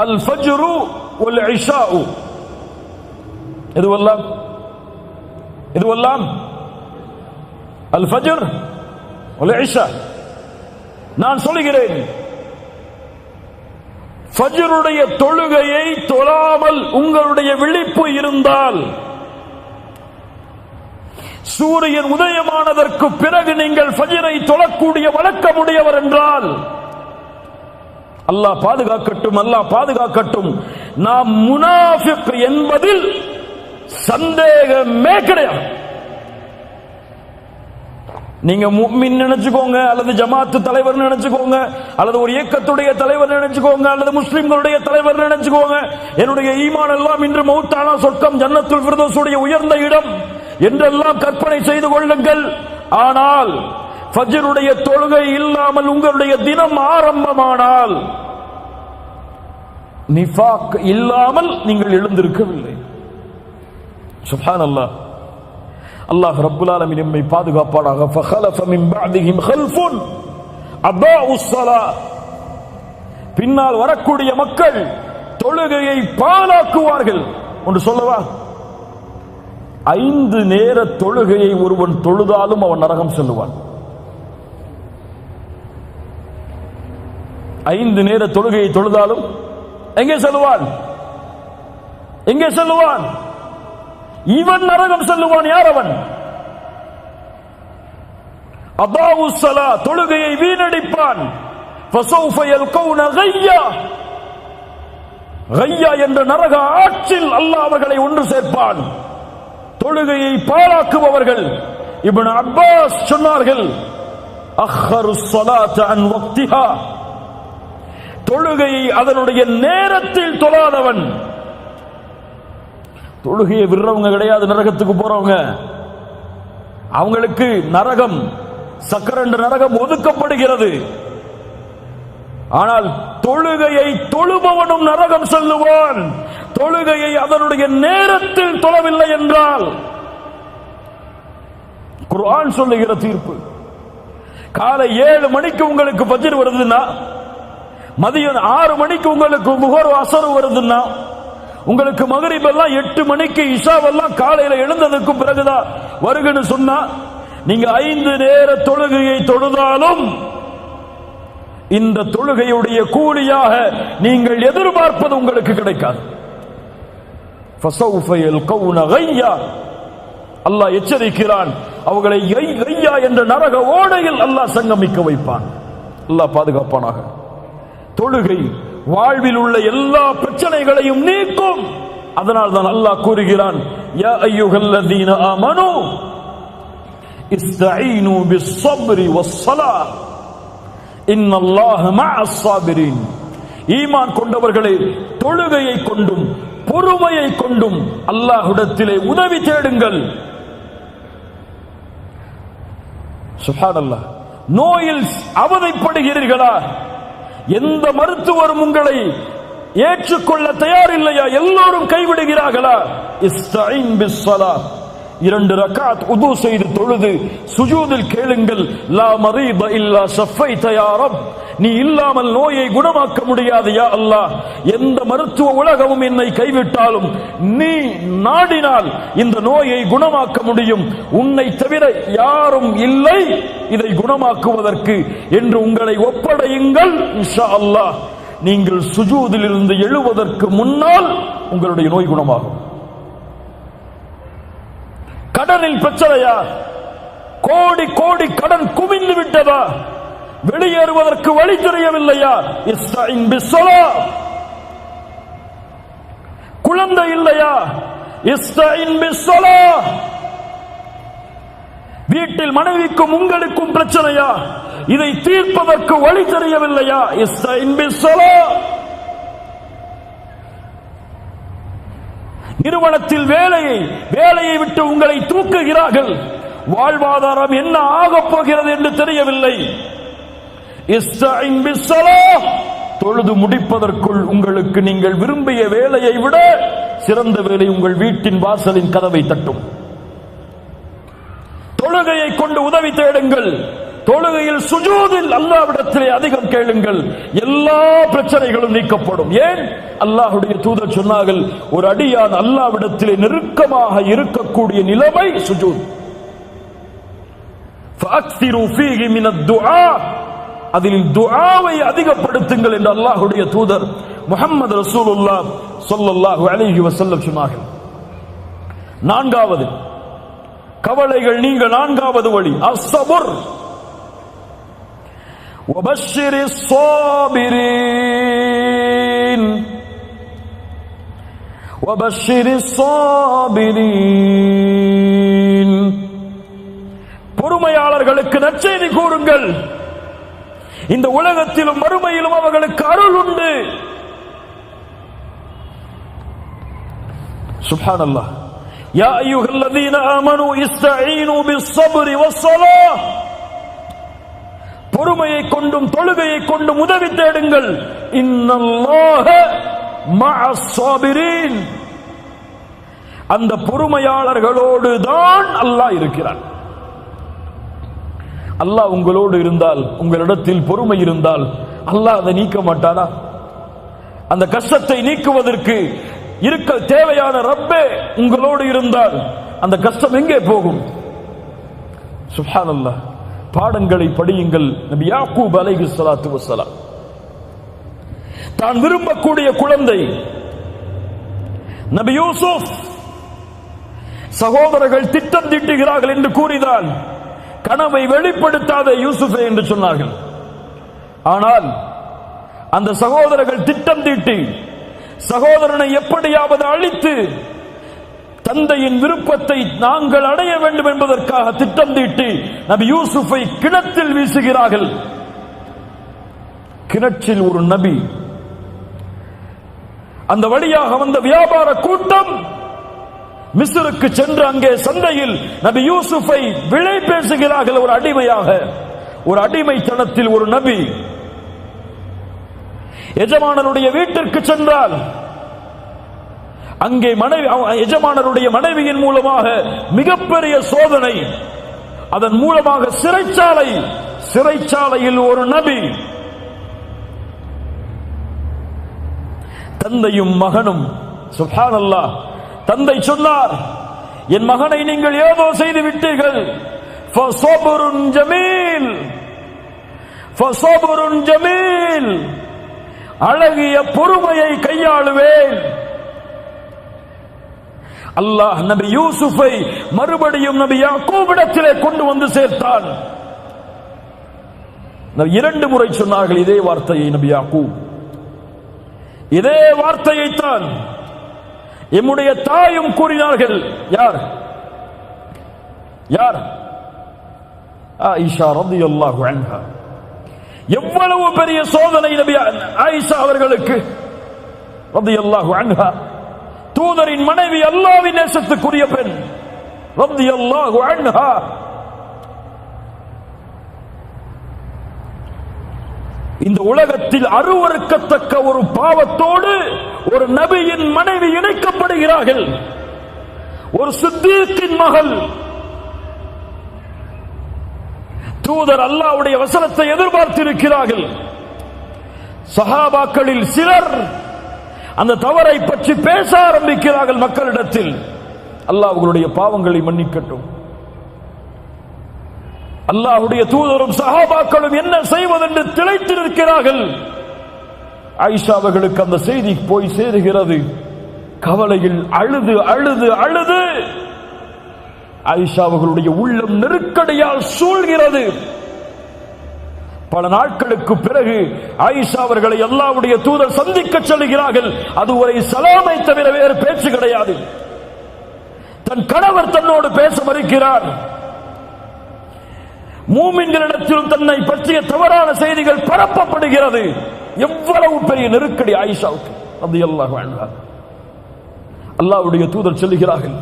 அல் ஃபஜ்ரு வல் இஷாஉ, இதுவெல்லாம் அல் ஃபஜ்ர் வல் இஷா. நான் சொல்லுகிறேன், ஃபஜ்ருடைய தொழுகையை தொழாமல் உங்களுடைய விழிப்பு இருந்தால், சூரியன் உதயமானதற்கு பிறகு நீங்கள் ஃபஜ்ரை தொழக்கூடிய வழக்கமுடையவர் என்றால், அல்லாஹ் பாதுகாக்கட்டும், அல்லாஹ் பாதுகாக்கட்டும், நாம் முனாஃபிக் என்பதில் சந்தேகமே கிடையாது. நீங்க முஃமின் நினைச்சுக்கோங்க, அல்லது ஜமாத்து தலைவர் நினைச்சுக்கோங்க, அல்லது ஒரு இயக்கத்துடைய தலைவர் நினைச்சுக்கோங்க, அல்லது முஸ்லிம்களுடைய தலைவர் நினைச்சுக்கோங்க, என்னுடைய ஈமான் எல்லாம் இன்று மௌத்தானா சொர்க்கம் ஜன்னத்துல் ஃபிர்தௌஸுடைய உயர்ந்த இடம் என்றெல்லாம் கற்பனை செய்து கொள்ளுங்கள். ஆனால் ஃபஜ்ருடைய தொழுகை இல்லாமல் உங்களுடைய தினம் ஆரம்பமானால், நிஃபாக் இல்லாமல் நீங்கள் எழுந்திருக்கவில்லை. சுப்ஹானல்லாஹ். அல்லாஹ் ரப்புல் ஆலமீன் நம்மை பாதுகாப்பானாக. ஃபഖலஃப மின் பஅதிஹிம் கல்ஃபுன் அதாஉஸ் ஸலாத், பின்னால் வரக்கூடிய மக்கள் தொழுகையை பாழாக்குவார்கள். ஒன்று சொல்லவா? 5 நேர தொழுகையை ஒருவன் தொழுதாலும் அவன் நரகம் செல்லுவான். 5 நேர தொழுகையை தொழுதாலும் எங்கே செல்லுவான்? எங்கே செல்லுவான்? இவன் நரகம் செல்லுவான். யார் அவன்? அதாஉஸ் ஸலாத், தொழுகையை வீணடிப்பான். ஃபஸௌஃப யல்கௌன கய்யா, கையா என்ற நரக ஆற்றில் அல்லாஹ் அவர்களை ஒன்று சேர்ப்பான். தொழுகையை பாழாக்குபவர்கள் இப்னு அப்பாஸ் சொன்னார்கள், அஹ்ஹரு ஸலாத அன் வக்திஹா, தொழுகையை அதனுடைய நேரத்தில் தொழாதவன். தொழுகையை விடுறவங்க கிடையாது நரகத்துக்கு போறவங்க. அவங்களுக்கு நரகம், சக்கரண்ட நரகம் ஒதுக்கப்படுகிறது. ஆனால் தொழுகையை தொழுபவனும் நரகம் செல்லுவான். தொழுகையை அதனுடைய நேரத்தில் தொழவில்லை என்றால் குர்ஆன் சொல்லுகிற தீர்ப்பு. காலை 7 மணிக்கு உங்களுக்கு ஃபஜ்ர் வருதுன்னா, மதியம் 6 மணிக்கு உங்களுக்கு முஹர் அஸர் வருதுன்னா, உங்களுக்கு மக்ரிப் எல்லாம் 8 மணிக்கு, இஷாவெல்லாம் காலையில எழுந்ததுக்கு பிறகுதான் வருகன்னு சொன்னா, நீங்க 5 நேர தொழுகையை தொழுதாலும் இந்த தொழுகையுடைய கூலியாக நீங்கள் எதிர்பார்ப்பது உங்களுக்கு கிடைக்காது. ஃபஸௌஃப யல்கௌன கையா, அல்லாஹ் எச்சரிக்கிறான். அவர்களை கையா என்ற நரக ஓடையில் அல்லாஹ் சங்கமிக்க வைப்பான். அல்லாஹ் பாதுகாப்பானாக. தொழுகை வாழ்வில் உள்ள எல்லா பிரச்சனைகளையும் நீக்கும். அதனால் தான் அல்லாஹ் கூறுகிறான், யா அய்யுஹல்லதீன ஆமனூ இஸ்தஈனு பிஸ்ஸப்ரி வஸ்ஸலாஹ் இன்னல்லாஹ மஅஸ் ஸாபிரீன். ஈமான் கொண்டவர்களே, தொழுகையை கொண்டும் பொறுமையை கொண்டும் அல்லாஹ்விடத்திலே உதவி தேடுங்கள். சுப்ஹானல்லாஹ். நோயில் அவதைப்படுகிறீர்களா? எந்த மருத்துவரும் உங்களை ஏற்றுக்கொள்ள தயாரில்லையா? எல்லோரும் கைவிடுகிறார்களா? இஸ்தஈன் பிஸ்ஸலாஹ், 2 ரக்அத் உது செய்து தொழுது சுஜூதில் கேளுங்கள், லா மரீத இல்லா ஷஃபைத யா ரப், நீ இல்லாமல் நோயை குணமாக்க முடியாது யா அல்லாஹ். எந்த மருத்துவ உலகமும் என்னை கைவிட்டாலும் நீ நாடினால் இந்த நோயை குணமாக்க முடியும். உன்னை தவிர யாரும் இல்லை இதை குணமாக்குவதற்கு என்று உங்களை ஒப்படையுங்கள். இன்ஷா அல்லாஹ் நீங்கள் சுஜூதில் இருந்து எழுவதற்கு முன்னால் உங்களுடைய நோய் குணமாகும். கடனில் பிரச்சனையா? கோடி கோடி கடன் குவிந்து விட்டதா? வெளியேறுவதற்கு வழி தெரியவில்லையா? இஸ்தஈன் பிஸ்ஸலாஹ். குழந்தை இல்லையா? இஸ்தஈன் பிஸ்ஸலாஹ். வீட்டில் மனைவிக்கும் உங்களுக்கும் பிரச்சனையா? இதை தீர்ப்பதற்கு வழி தெரியவில்லையா? இஸ்தஈன் பிஸ்ஸலாஹ். நிறுவனத்தில் வேலையை விட்டு உங்களை தூக்குகிறார்கள். வாழ்வாதாரம் என்ன ஆகப் போகிறது என்று தெரியவில்லை. இஸ்தஈன் பிஸ்ஸலாஹ். தொழுது முடிப்பதற்குள் உங்களுக்கு நீங்கள் விரும்பிய வேலையை விட சிறந்த வேலை உங்கள் வீட்டின் வாசலின் கதவை தட்டும். தொழுகையை கொண்டு உதவி தேடுங்கள். தொழுகையில் சுஜூதில் அல்லாஹ்விடத்திலே அதிகம் கேளுங்கள். எல்லா பிரச்சனைகளும் நீக்கப்படும். ஏன்? அல்லாஹ்வுடைய தூதர் சொன்னார்கள், ஒரு அடியான் அல்லாஹ்விடத்திலே நெருக்கமாக இருக்கக்கூடிய நிலைமை சுஜூத். ஃபஅக்ஸிரு ஃபீஹி மினத் துஆ, அதில் துஆவை அதிகப்படுத்துங்கள் என்று அல்லாஹ்வுடைய தூதர் முஹம்மது ரசூலுல்லாஹ் ஸல்லல்லாஹு அலைஹி வஸல்லம் சொன்னார்கள். 4வது கவலைகள் நீங்க 4வது வழி அஸ்ஸபுர். وبشر الصابرين وبشر الصابرين. பொறுமையாளர்களுக்கு நற்செய்தி கூறுங்கள். இந்த உலகத்திலும் மறுமையிலும் அவர்களுக்கு அருள் உண்டு. சுப்ஹானல்லாஹ். யா அய்யுஹல்லதீன ஆமனூ இஸ்தஈனு பிஸ்ஸப்ரி வஸ்ஸலாஹ். பொறுமையை கொண்டும் தொழுகையை கொண்டும் உதவி தேடுங்கள். இன்னல்லாஹ மஅஸ் ஸாபிரீன். அந்த பொறுமையாளர்களோடு தான் அல்லாஹ் இருக்கிறான். அல்லாஹ் உங்களோடு இருந்தால், உங்களிடத்தில் பொறுமை இருந்தால் அல்லாஹ் அதை நீக்க மாட்டானா? அந்த கஷ்டத்தை நீக்குவதற்கு இருக்க தேவையான ரப்பே உங்களோடு இருந்தால் அந்த கஷ்டம் எங்கே போகும்? சுப்ஹானல்லாஹ். பாடங்களை படியுங்கள். நபி யாக்கூப் அலைஹிஸ்ஸலாத்து வஸ்ஸலாம் தான் விரும்பக்கூடிய குழந்தை நபி யூசுப், சகோதரர்கள் திட்டம் தீட்டுகிறார்கள் என்று கூறினான். கனவை வெளிப்படுத்தாத யூசுஃபே என்று சொன்னார்கள். ஆனால் அந்த சகோதரர்கள் திட்டம் தீட்டி சகோதரனை எப்படியாவது அழித்து தந்தையின் விருப்பத்தை நாங்கள் அடைய வேண்டும் என்பதற்காக திட்டம் தீட்டி நபி யூசுஃபை கிணற்றில் வீசுகிறார்கள். கிணற்றில் ஒரு நபி, அந்த வழியாக வந்த வியாபார கூட்டம் மிஸ்ருக்கு சென்று அங்கே சந்தையில் நபி யூசுஃபை விலை பேசுகிறார்கள். ஒரு அடிமையாக, ஒரு அடிமைத்தனத்தில் ஒரு நபி எஜமானருடைய வீட்டிற்கு சென்றால் அங்கே எஜமானருடைய மனைவியின் மூலமாக மிகப்பெரிய சோதனை, அதன் மூலமாக சிறைச்சாலையில் ஒரு நபி, தந்தையும் மகனும். சுப்ஹானல்லாஹ், தந்தை சொன்னார், என் மகனை நீங்கள் ஏதோ செய்து விட்டீர்கள். ஃபஸப்ருன் ஜமீல், ஃபஸப்ருன் ஜமீல், அழகிய பொறுமையை கையாளுவேன். அல்லாஹ் நபி யூசுஃபை மறுபடியும் நபி யாக்கூபிடத்திலே கொண்டு வந்து சேர்த்தான். 2 முறை சொன்னார்கள் இதே வார்த்தையை நபி யாக்கூப். இதே வார்த்தையைத்தான் எம்முடைய தாயும் கூறினார்கள். யார்? ஆயிஷா ரலியல்லாஹு அன்ஹா. எவ்வளவு பெரிய சோதனை நபி ஆயிஷா அவர்களுக்கு ரலியல்லாஹு அன்ஹா. தூதரின் மனைவி, அல்லாஹ்வின் நேசத்துக்குரிய பெண் ரலியல்லாஹு அன்ஹா. இந்த உலகத்தில் அருவருக்கத்தக்க ஒரு பாவத்தோடு ஒரு நபியின் மனைவி இணைக்கப்படுகிறார்கள். ஒரு சித்தீக்கின் மகள். தூதர் அல்லாஹ்வுடைய வசனத்தை எதிர்பார்த்திருக்கிறார்கள். சஹாபாக்களில் சிலர் அந்த தவறை பற்றி பேச ஆரம்பிக்கிறார்கள் மக்களிடத்தில். அல்லாஹ் அவர்களுடைய பாவங்களை மன்னிக்கட்டும். அல்லாஹ்வுடைய தூதரும் சஹாபாக்களும் என்ன செய்வதென்று திளைத்திருக்கிறார்கள். ஆயிஷா அவர்களுக்கு அந்த செய்தி போய் சேருகிறது. கவலையில் அழுது அழுது அழுது ஆயிஷா அவர்களுடைய உள்ளம் நெருக்கடியால் சூழ்கிறது. பல நாட்களுக்கு பிறகு ஆயிஷா அவர்களை அல்லாஹ்வுடைய தூதர் சந்திக்க செல்கிறார்கள். அதுவரை சலாமை தவிர வேறு பேச்சு கிடையாது. தன் கணவர் தன்னோடு பேச மறுக்கிறார். மூமின்களிடத்திலும் தன்னை பற்றிய தவறான செய்திகள் பரப்பப்படுகிறது. எவ்வளவு பெரிய நெருக்கடி ஆயிஷாவுக்கு ரலியல்லாஹு அன்ஹா. அல்லாஹ்வுடைய தூதர் சொல்லுகிறார்கள்,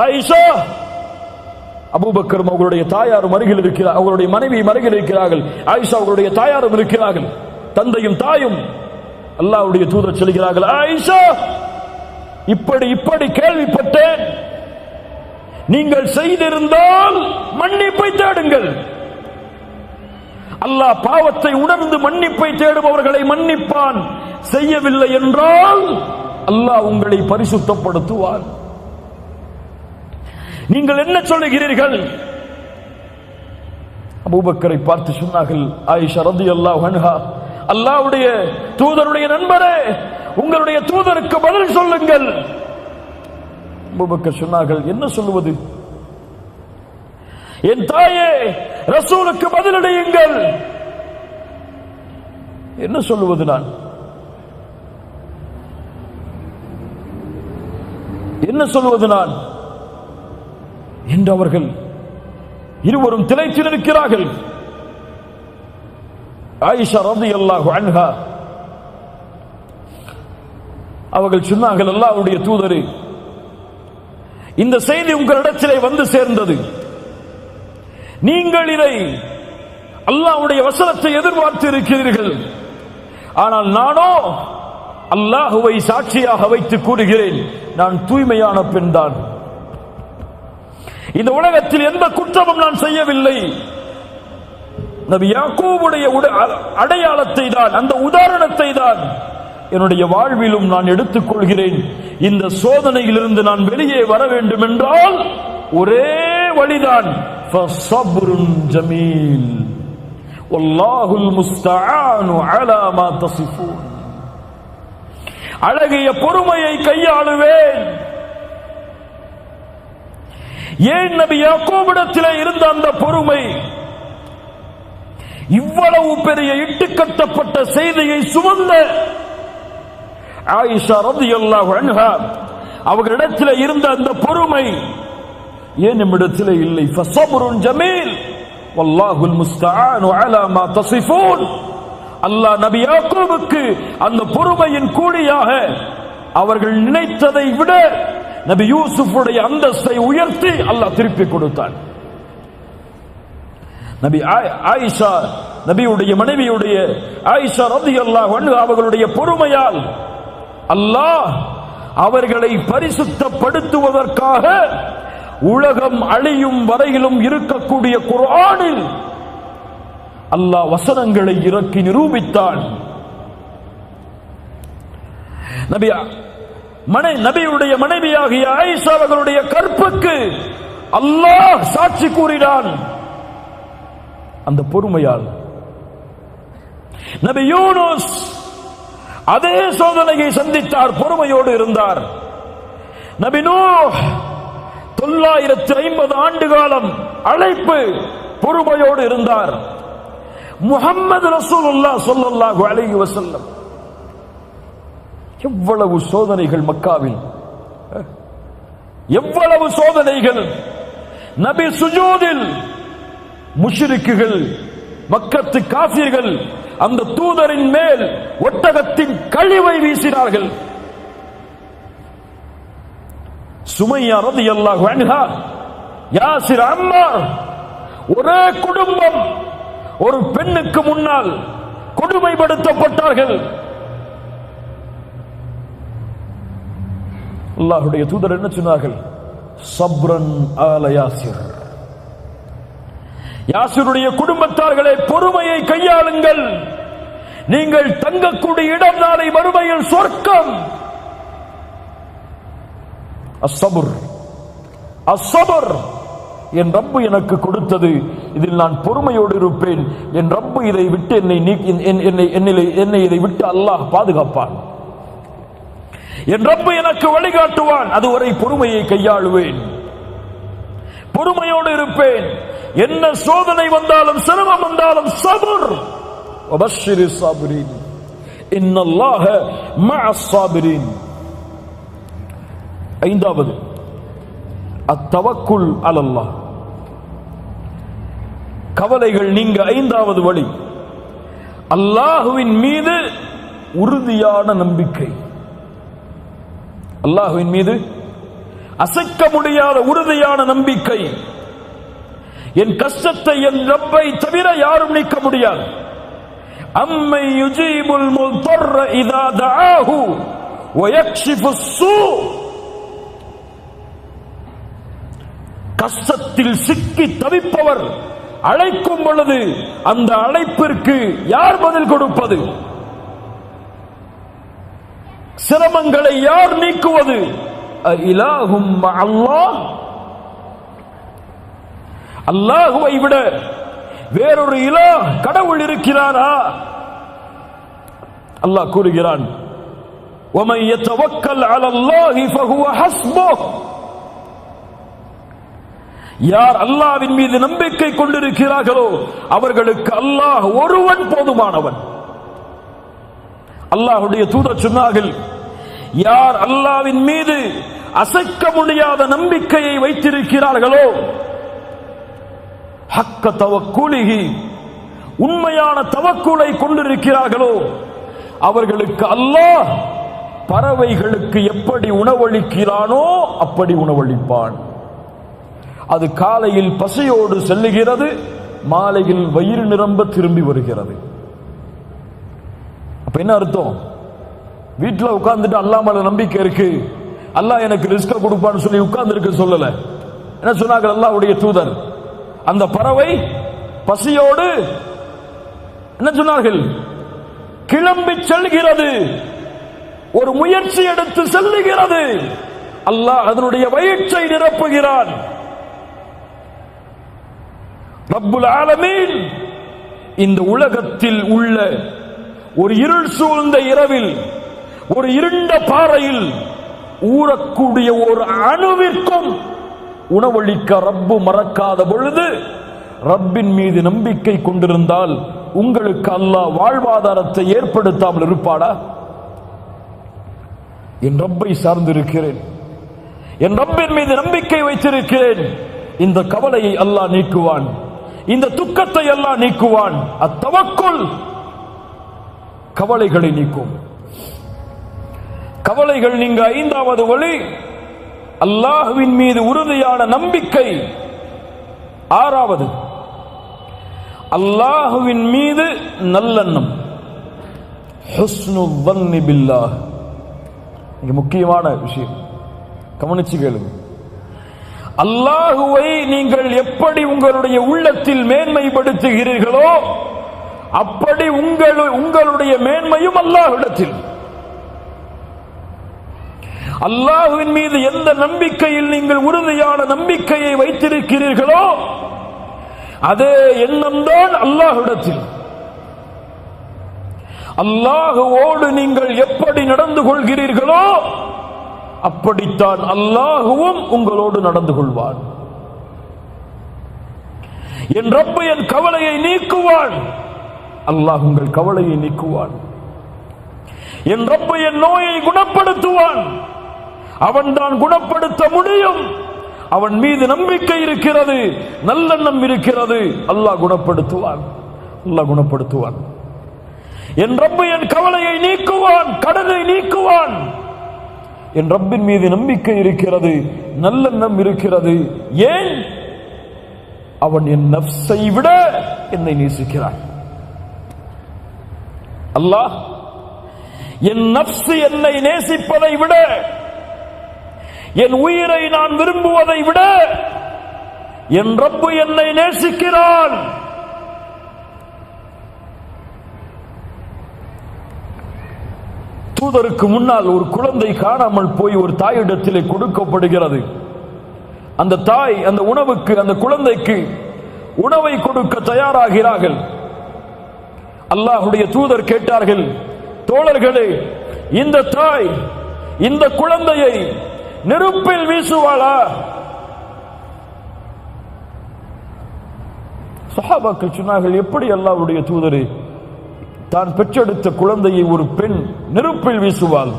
ஆயிஷா, அபூபக்கரும் அவர்களுடைய தாயாரும் அருகில் இருக்கிறார், அவருடைய மனைவியும் அருகில் இருக்கிறார்கள். ஆயிஷா அவர்களுடைய தாயாரும் இருக்கிறார்கள், தந்தையும் தாயும். அல்லாஹ்வுடைய தூதர் சொல்கிறார்கள், ஆயிஷா, இப்படி கேள்விப்பட்டேன். நீங்கள் செய்திருந்தால் மன்னிப்பை தேடுங்கள். அல்லாஹ் பாவத்தை உணர்ந்து மன்னிப்பை தேடுபவர்களை மன்னிப்பான். செய்யவில்லை என்றால் அல்லாஹ் உங்களை பரிசுத்தப்படுத்துவார். நீங்கள் என்ன சொல்லுகிறீர்கள்? அபூபக்கரை பார்த்து சொன்னார்கள் ஆயிஷா ரலியல்லாஹு அன்ஹா, அல்லாஹ்வுடைய தூதருடைய நண்பரே, உங்களுடைய தூதருக்கு பதில் சொல்லுங்கள். அபூபக்கர் சொன்னார்கள், என்ன சொல்லுவது? என் தாயே, ரசூலுக்கு பதிலளியுங்கள். என்ன சொல்லுவது நான்? என்ன சொல்வது நான் என்று அவர்கள் இருவரும் திளைத்து நிற்கிறார்கள். ஆயிஷா ரலியல்லாஹு அன்ஹா அவர்கள் சொன்னார்கள், அல்லாஹ்வுடைய தூதரே, இந்த செய்தி உங்களிடத்திலே வந்து சேர்ந்தது. நீங்கள் இதை அல்லாஹ்வுடைய வசனத்தை எதிர்பார்த்து இருக்கிறீர்கள். ஆனால் நானோ அல்லாஹுவை சாட்சியாக வைத்து கூறுகிறேன், நான் தூய்மையான பெண் தான். இந்த உலகத்தில் எந்த குற்றமும் நான் செய்யவில்லை. நபி யாக்கூபுடைய அடையாளத்தை தான், அந்த உதாரணத்தை தான் என்னுடைய வாழ்விலும் நான் எடுத்துக் கொள்கிறேன். இந்த சோதனையிலிருந்து நான் வெளியே வர வேண்டும் என்றால் ஒரே வழிதான், ஃபஸப்ருன் ஜமீல் வல்லாஹுல் முஸ்தஆனு அலா மா தஸிஃபூன். அழகிய பொறுமையை கையாளுவேன். ஏன் நபி யாக்கூபிடத்திலே இருந்த அந்த பொறுமை? இவ்வளவு பெரிய இட்டுக்கட்டப்பட்ட செய்தியை சுமந்த ஆயிஷா ரலியல்லாஹு அன்ஹா அவர்களிடத்தில் இருந்த அந்த பொறுமை ஏன் நம்மிடத்தில் இல்லை? ஃபஸப்ருன் ஜமீல் வல்லாஹுல் முஸ்தஆனு அலா மா தஸிஃபூன். அல்லாஹ் நபி யாக்கூபுக்கு அந்த பொறுமையின் கூலியாக அவர்கள் நினைத்ததை விட நபி யூசுஃபுடைய அந்தஸ்தை உயர்த்தி அல்லாஹ் திருப்பி கொடுத்தான். நபி ஆயிஷா நபியுடைய மனைவியுடைய ஆயிஷா ரலியல்லாஹு அன்ஹா அவர்களுடைய பொறுமையால் அல்லாஹ் அவர்களை பரிசுத்தப்படுத்துவதற்காக உலகம் அழியும் வரையிலும் இருக்கக்கூடிய குர்ஆனில் அல்லாஹ் வசனங்களை இறக்கி நிரூபித்தான். நபியுடைய மனைவியாகிய ஆயிஷா அவர்களுடைய கற்புக்கு அல்லாஹ் சாட்சி கூறினான் அந்த பொறுமையால். நபி யூனுஸ் அதே சோதனையை சந்தித்தார், பொறுமையோடு இருந்தார். நபி நூஹ் 950 ஆண்டு காலம் அழைப்பு, பொறுமையோடு இருந்தார். முஹம்மது ரசூலுல்லாஹ் ஸல்லல்லாஹு அலைஹி வஸல்லம் எவ்வளவு சோதனைகள் மக்காவில், எவ்வளவு சோதனைகள். நபி சுஜூதில் முஷ்ரிக்குகள், மக்கத்து காஃபிர்கள் அந்த தூதரின் மேல் ஒட்டகத்தின் கழிவை வீசினார்கள். சுமையா ரலியல்லாஹு அன்ஹா, யாசிர், அம்மார், ஒரே குடும்பம் ஒரு பெண்ணுக்கு முன்னால் கொடுமைப்படுத்தப்பட்டார்கள். அல்லாஹ்வுடைய தூதர் என்ன சொன்னார்கள்? சப்ரன் ஆல யாசிர். யாசிருடைய குடும்பத்தார்களே, பொறுமையை கையாளுங்கள். நீங்கள் தங்கக்கூடிய இடம் நாளை மறுமையில் சொர்க்கம். அஸ்ஸபர், அஸ்ஸபர், என் ரப்பு எனக்கு கொடுத்தது, இதில் நான் பொறுமையோடு இருப்பேன். என் ரப்பு இதை விட்டு என்னை இதை விட்டு அல்லாஹ் பாதுகாப்பான். என் ரப்பு எனக்கு வழிகாட்டுவான், அதுவரை பொறுமையை கையாளுவேன், பொறுமையோடு இருப்பேன். என்ன சோதனை வந்தாலும் சிரமம் வந்தாலும் சபர். வபஷ்ஷிரி ஸாபிரீன் இன்னல்லாஹ மஅஸ் ஸாபிரீன். ஐந்தாவது அத்தவக்குல் அலல்லாஹ், கவலைகள் நீங்க. ஐந்தாவது வழி அல்லாஹுவின் மீது உறுதியான நம்பிக்கை. அல்லாஹுவின் மீது அசைக்க முடியாத உறுதியான நம்பிக்கை. என் கஷ்டத்தை என் ரப்பை தவிர யாரும் நீக்க முடியாது. அம்மை யுஜீபுல் முல்தர்ர இதா தஆஹு வ யக்ஷிஃபுஸ் ஸூ. கஷ்டத்தில் சிக்கி தவிப்பவர் அழைக்கும் பொழுது அந்த அழைப்பிற்கு யார் பதில் கொடுப்பது? சிரமங்களை யார் நீக்குவது? இலாஹும் அல்லாஹ், அல்லாஹுவை விட வேறொரு இலாஹ், கடவுள் இருக்கிறாரா? அல்லாஹ் கூறுகிறான், وَمَن يَتَوَكَّلْ عَلَى اللَّهِ فَهُوَ حَسْبُهُ. யார் அல்லாஹ்வின் மீது நம்பிக்கை கொண்டிருக்கிறார்களோ அவர்களுக்கு அல்லாஹ் ஒருவன் போதுமானவன். அல்லாஹ்வுடைய தூதர் சொன்னார்கள், யார் அல்லாஹ்வின் மீது அசைக்க முடியாத நம்பிக்கையை வைத்திருக்கிறார்களோ, ஹக்க தவக்குலிஹி, உண்மையான தவக்குலை கொண்டிருக்கிறார்களோ, அவர்களுக்கு அல்லாஹ் பறவைகளுக்கு எப்படி உணவளிக்கிறானோ அப்படி உணவளிப்பான். அது காலையில் பசியோடு செல்லுகிறது, மாலையில் வயிறு நிரம்ப திரும்பி வருகிறது. அப்ப என்ன அர்த்தம்? வீட்டில் உட்கார்ந்துட்டு அல்லாஹ் மேல நம்பிக்கை இருக்கு, அல்லாஹ் எனக்கு ரிஸ்க கொடுப்பான்னு சொல்லி உட்கார்ந்து இருக்கு சொல்லல. என்ன சொன்னாங்க அல்லாஹ்வுடைய தூதர்? அந்த பறவை பசியோடு என்ன சொன்னார்கள்? கிளம்பி செல்கிறது, ஒரு முயற்சி எடுத்து செல்லுகிறது. அல்லாஹ் அதனுடைய வயிற்றை நிரப்புகிறான். ரப்புல் ஆலமீன் இந்த உலகத்தில் உள்ள ஒரு இருள் சூழ்ந்த இரவில், ஒரு இருண்ட பாறையில் ஊறக்கூடிய ஒரு அணுவிற்கும் உணவளிக்க ரப்பு மறக்காத பொழுது, ரப்பின் மீது நம்பிக்கை கொண்டிருந்தால் உங்களுக்கு அல்லாஹ் வாழ்வாதாரத்தை ஏற்படுத்தாமல் இருப்பாடா? என் ரப்பை சார்ந்திருக்கிறேன், என் ரப்பின் மீது நம்பிக்கை வைத்திருக்கிறேன். இந்த கவலையை அல்லாஹ் நீக்குவான், இந்த துக்கத்தை அல்லாஹ் நீக்குவான். அத்தவக்குல் கவலைகளை நீக்கும். கவலைகள் நீங்க ஐந்தாவது வழி அல்லாஹ்வின் மீது உறுதியான நம்பிக்கை. ஆறாவது அல்லாஹ்வின் மீது நல்லெண்ணம், ஹுஸ்னு வன்னி பில்லாஹ். இது முக்கியமான விஷயம், கவனிச்சு கேளுங்க. அல்லாஹுவை நீங்கள் எப்படி உங்களுடைய உள்ளத்தில் மேன்மைப்படுத்துகிறீர்களோ அப்படி உங்களுடைய மேன்மையும் அல்லாஹ்விடத்தில். அல்லாஹ்வின் மீது எந்த நம்பிக்கையில் நீங்கள் உறுதியான நம்பிக்கையை வைத்திருக்கிறீர்களோ அதே எண்ணம் தான் அல்லாஹ்விடத்தில். அல்லாஹுவோடு நீங்கள் எப்படி நடந்து கொள்கிறீர்களோ அப்படித்தான் அல்லாஹுவும் உங்களோடு நடந்து கொள்வான். என் ரப்பு என் கவலையை நீக்குவான், அல்லாஹ் உங்கள் கவலையை நீக்குவான். என் ரப்பு என் நோயை குணப்படுத்துவான், அவன் தான் குணப்படுத்த முடியும். அவன் மீது நம்பிக்கை இருக்கிறது, நல்லெண்ணம் இருக்கிறது, அல்லாஹ் குணப்படுத்துவான், அல்லாஹ் குணப்படுத்துவான். என் ரப்பு என் கவலையை நீக்குவான், கடனை நீக்குவான். என் ரப்பின் மீது நம்பிக்கை இருக்கிறது, நல்லெண்ணம் இருக்கிறது. ஏன்? அவன் என் நஃப்ஸை விட என்னை நேசிக்கிறான். அல்லாஹ் என் நஃப்ஸ் என்னை நேசிப்பதை விட, என் உயிரை நான் விரும்புவதை விட என் ரப்பு என்னை நேசிக்கிறான். தூதருக்கு முன்னால் ஒரு குழந்தை காணாமல் போய் ஒரு தாயிடத்திலே கொடுக்கப்படுகிறது. அந்த தாய் அந்த உணவுக்கு, அந்த குழந்தைக்கு உணவை கொடுக்க தயாராகிறார்கள். அல்லாஹ்வுடைய தூதர் கேட்டார்கள், தோழர்களே, இந்த தாய் இந்த குழந்தையை நெருப்பில் வீசுவாளா? சஹாபாக்கள் சொன்னார்கள், எப்படி அல்லாஹ்வுடைய தூதரே, தான் பெற்றெடுத்த குழந்தையை ஒரு பெண் நெருப்பில் வீசுவாள்?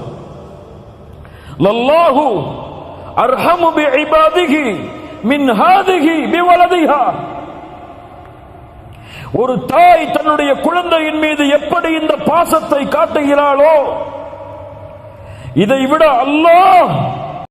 லல்லாஹு அர்ஹமு பிஇபாதிஹி மின் ஹாதிஹி பிவலதிஹா. ஒரு தாய் தன்னுடைய குழந்தையின் மீது எப்படி இந்த பாசத்தை காட்டுகிறாளோ இதை விட அல்லாஹ்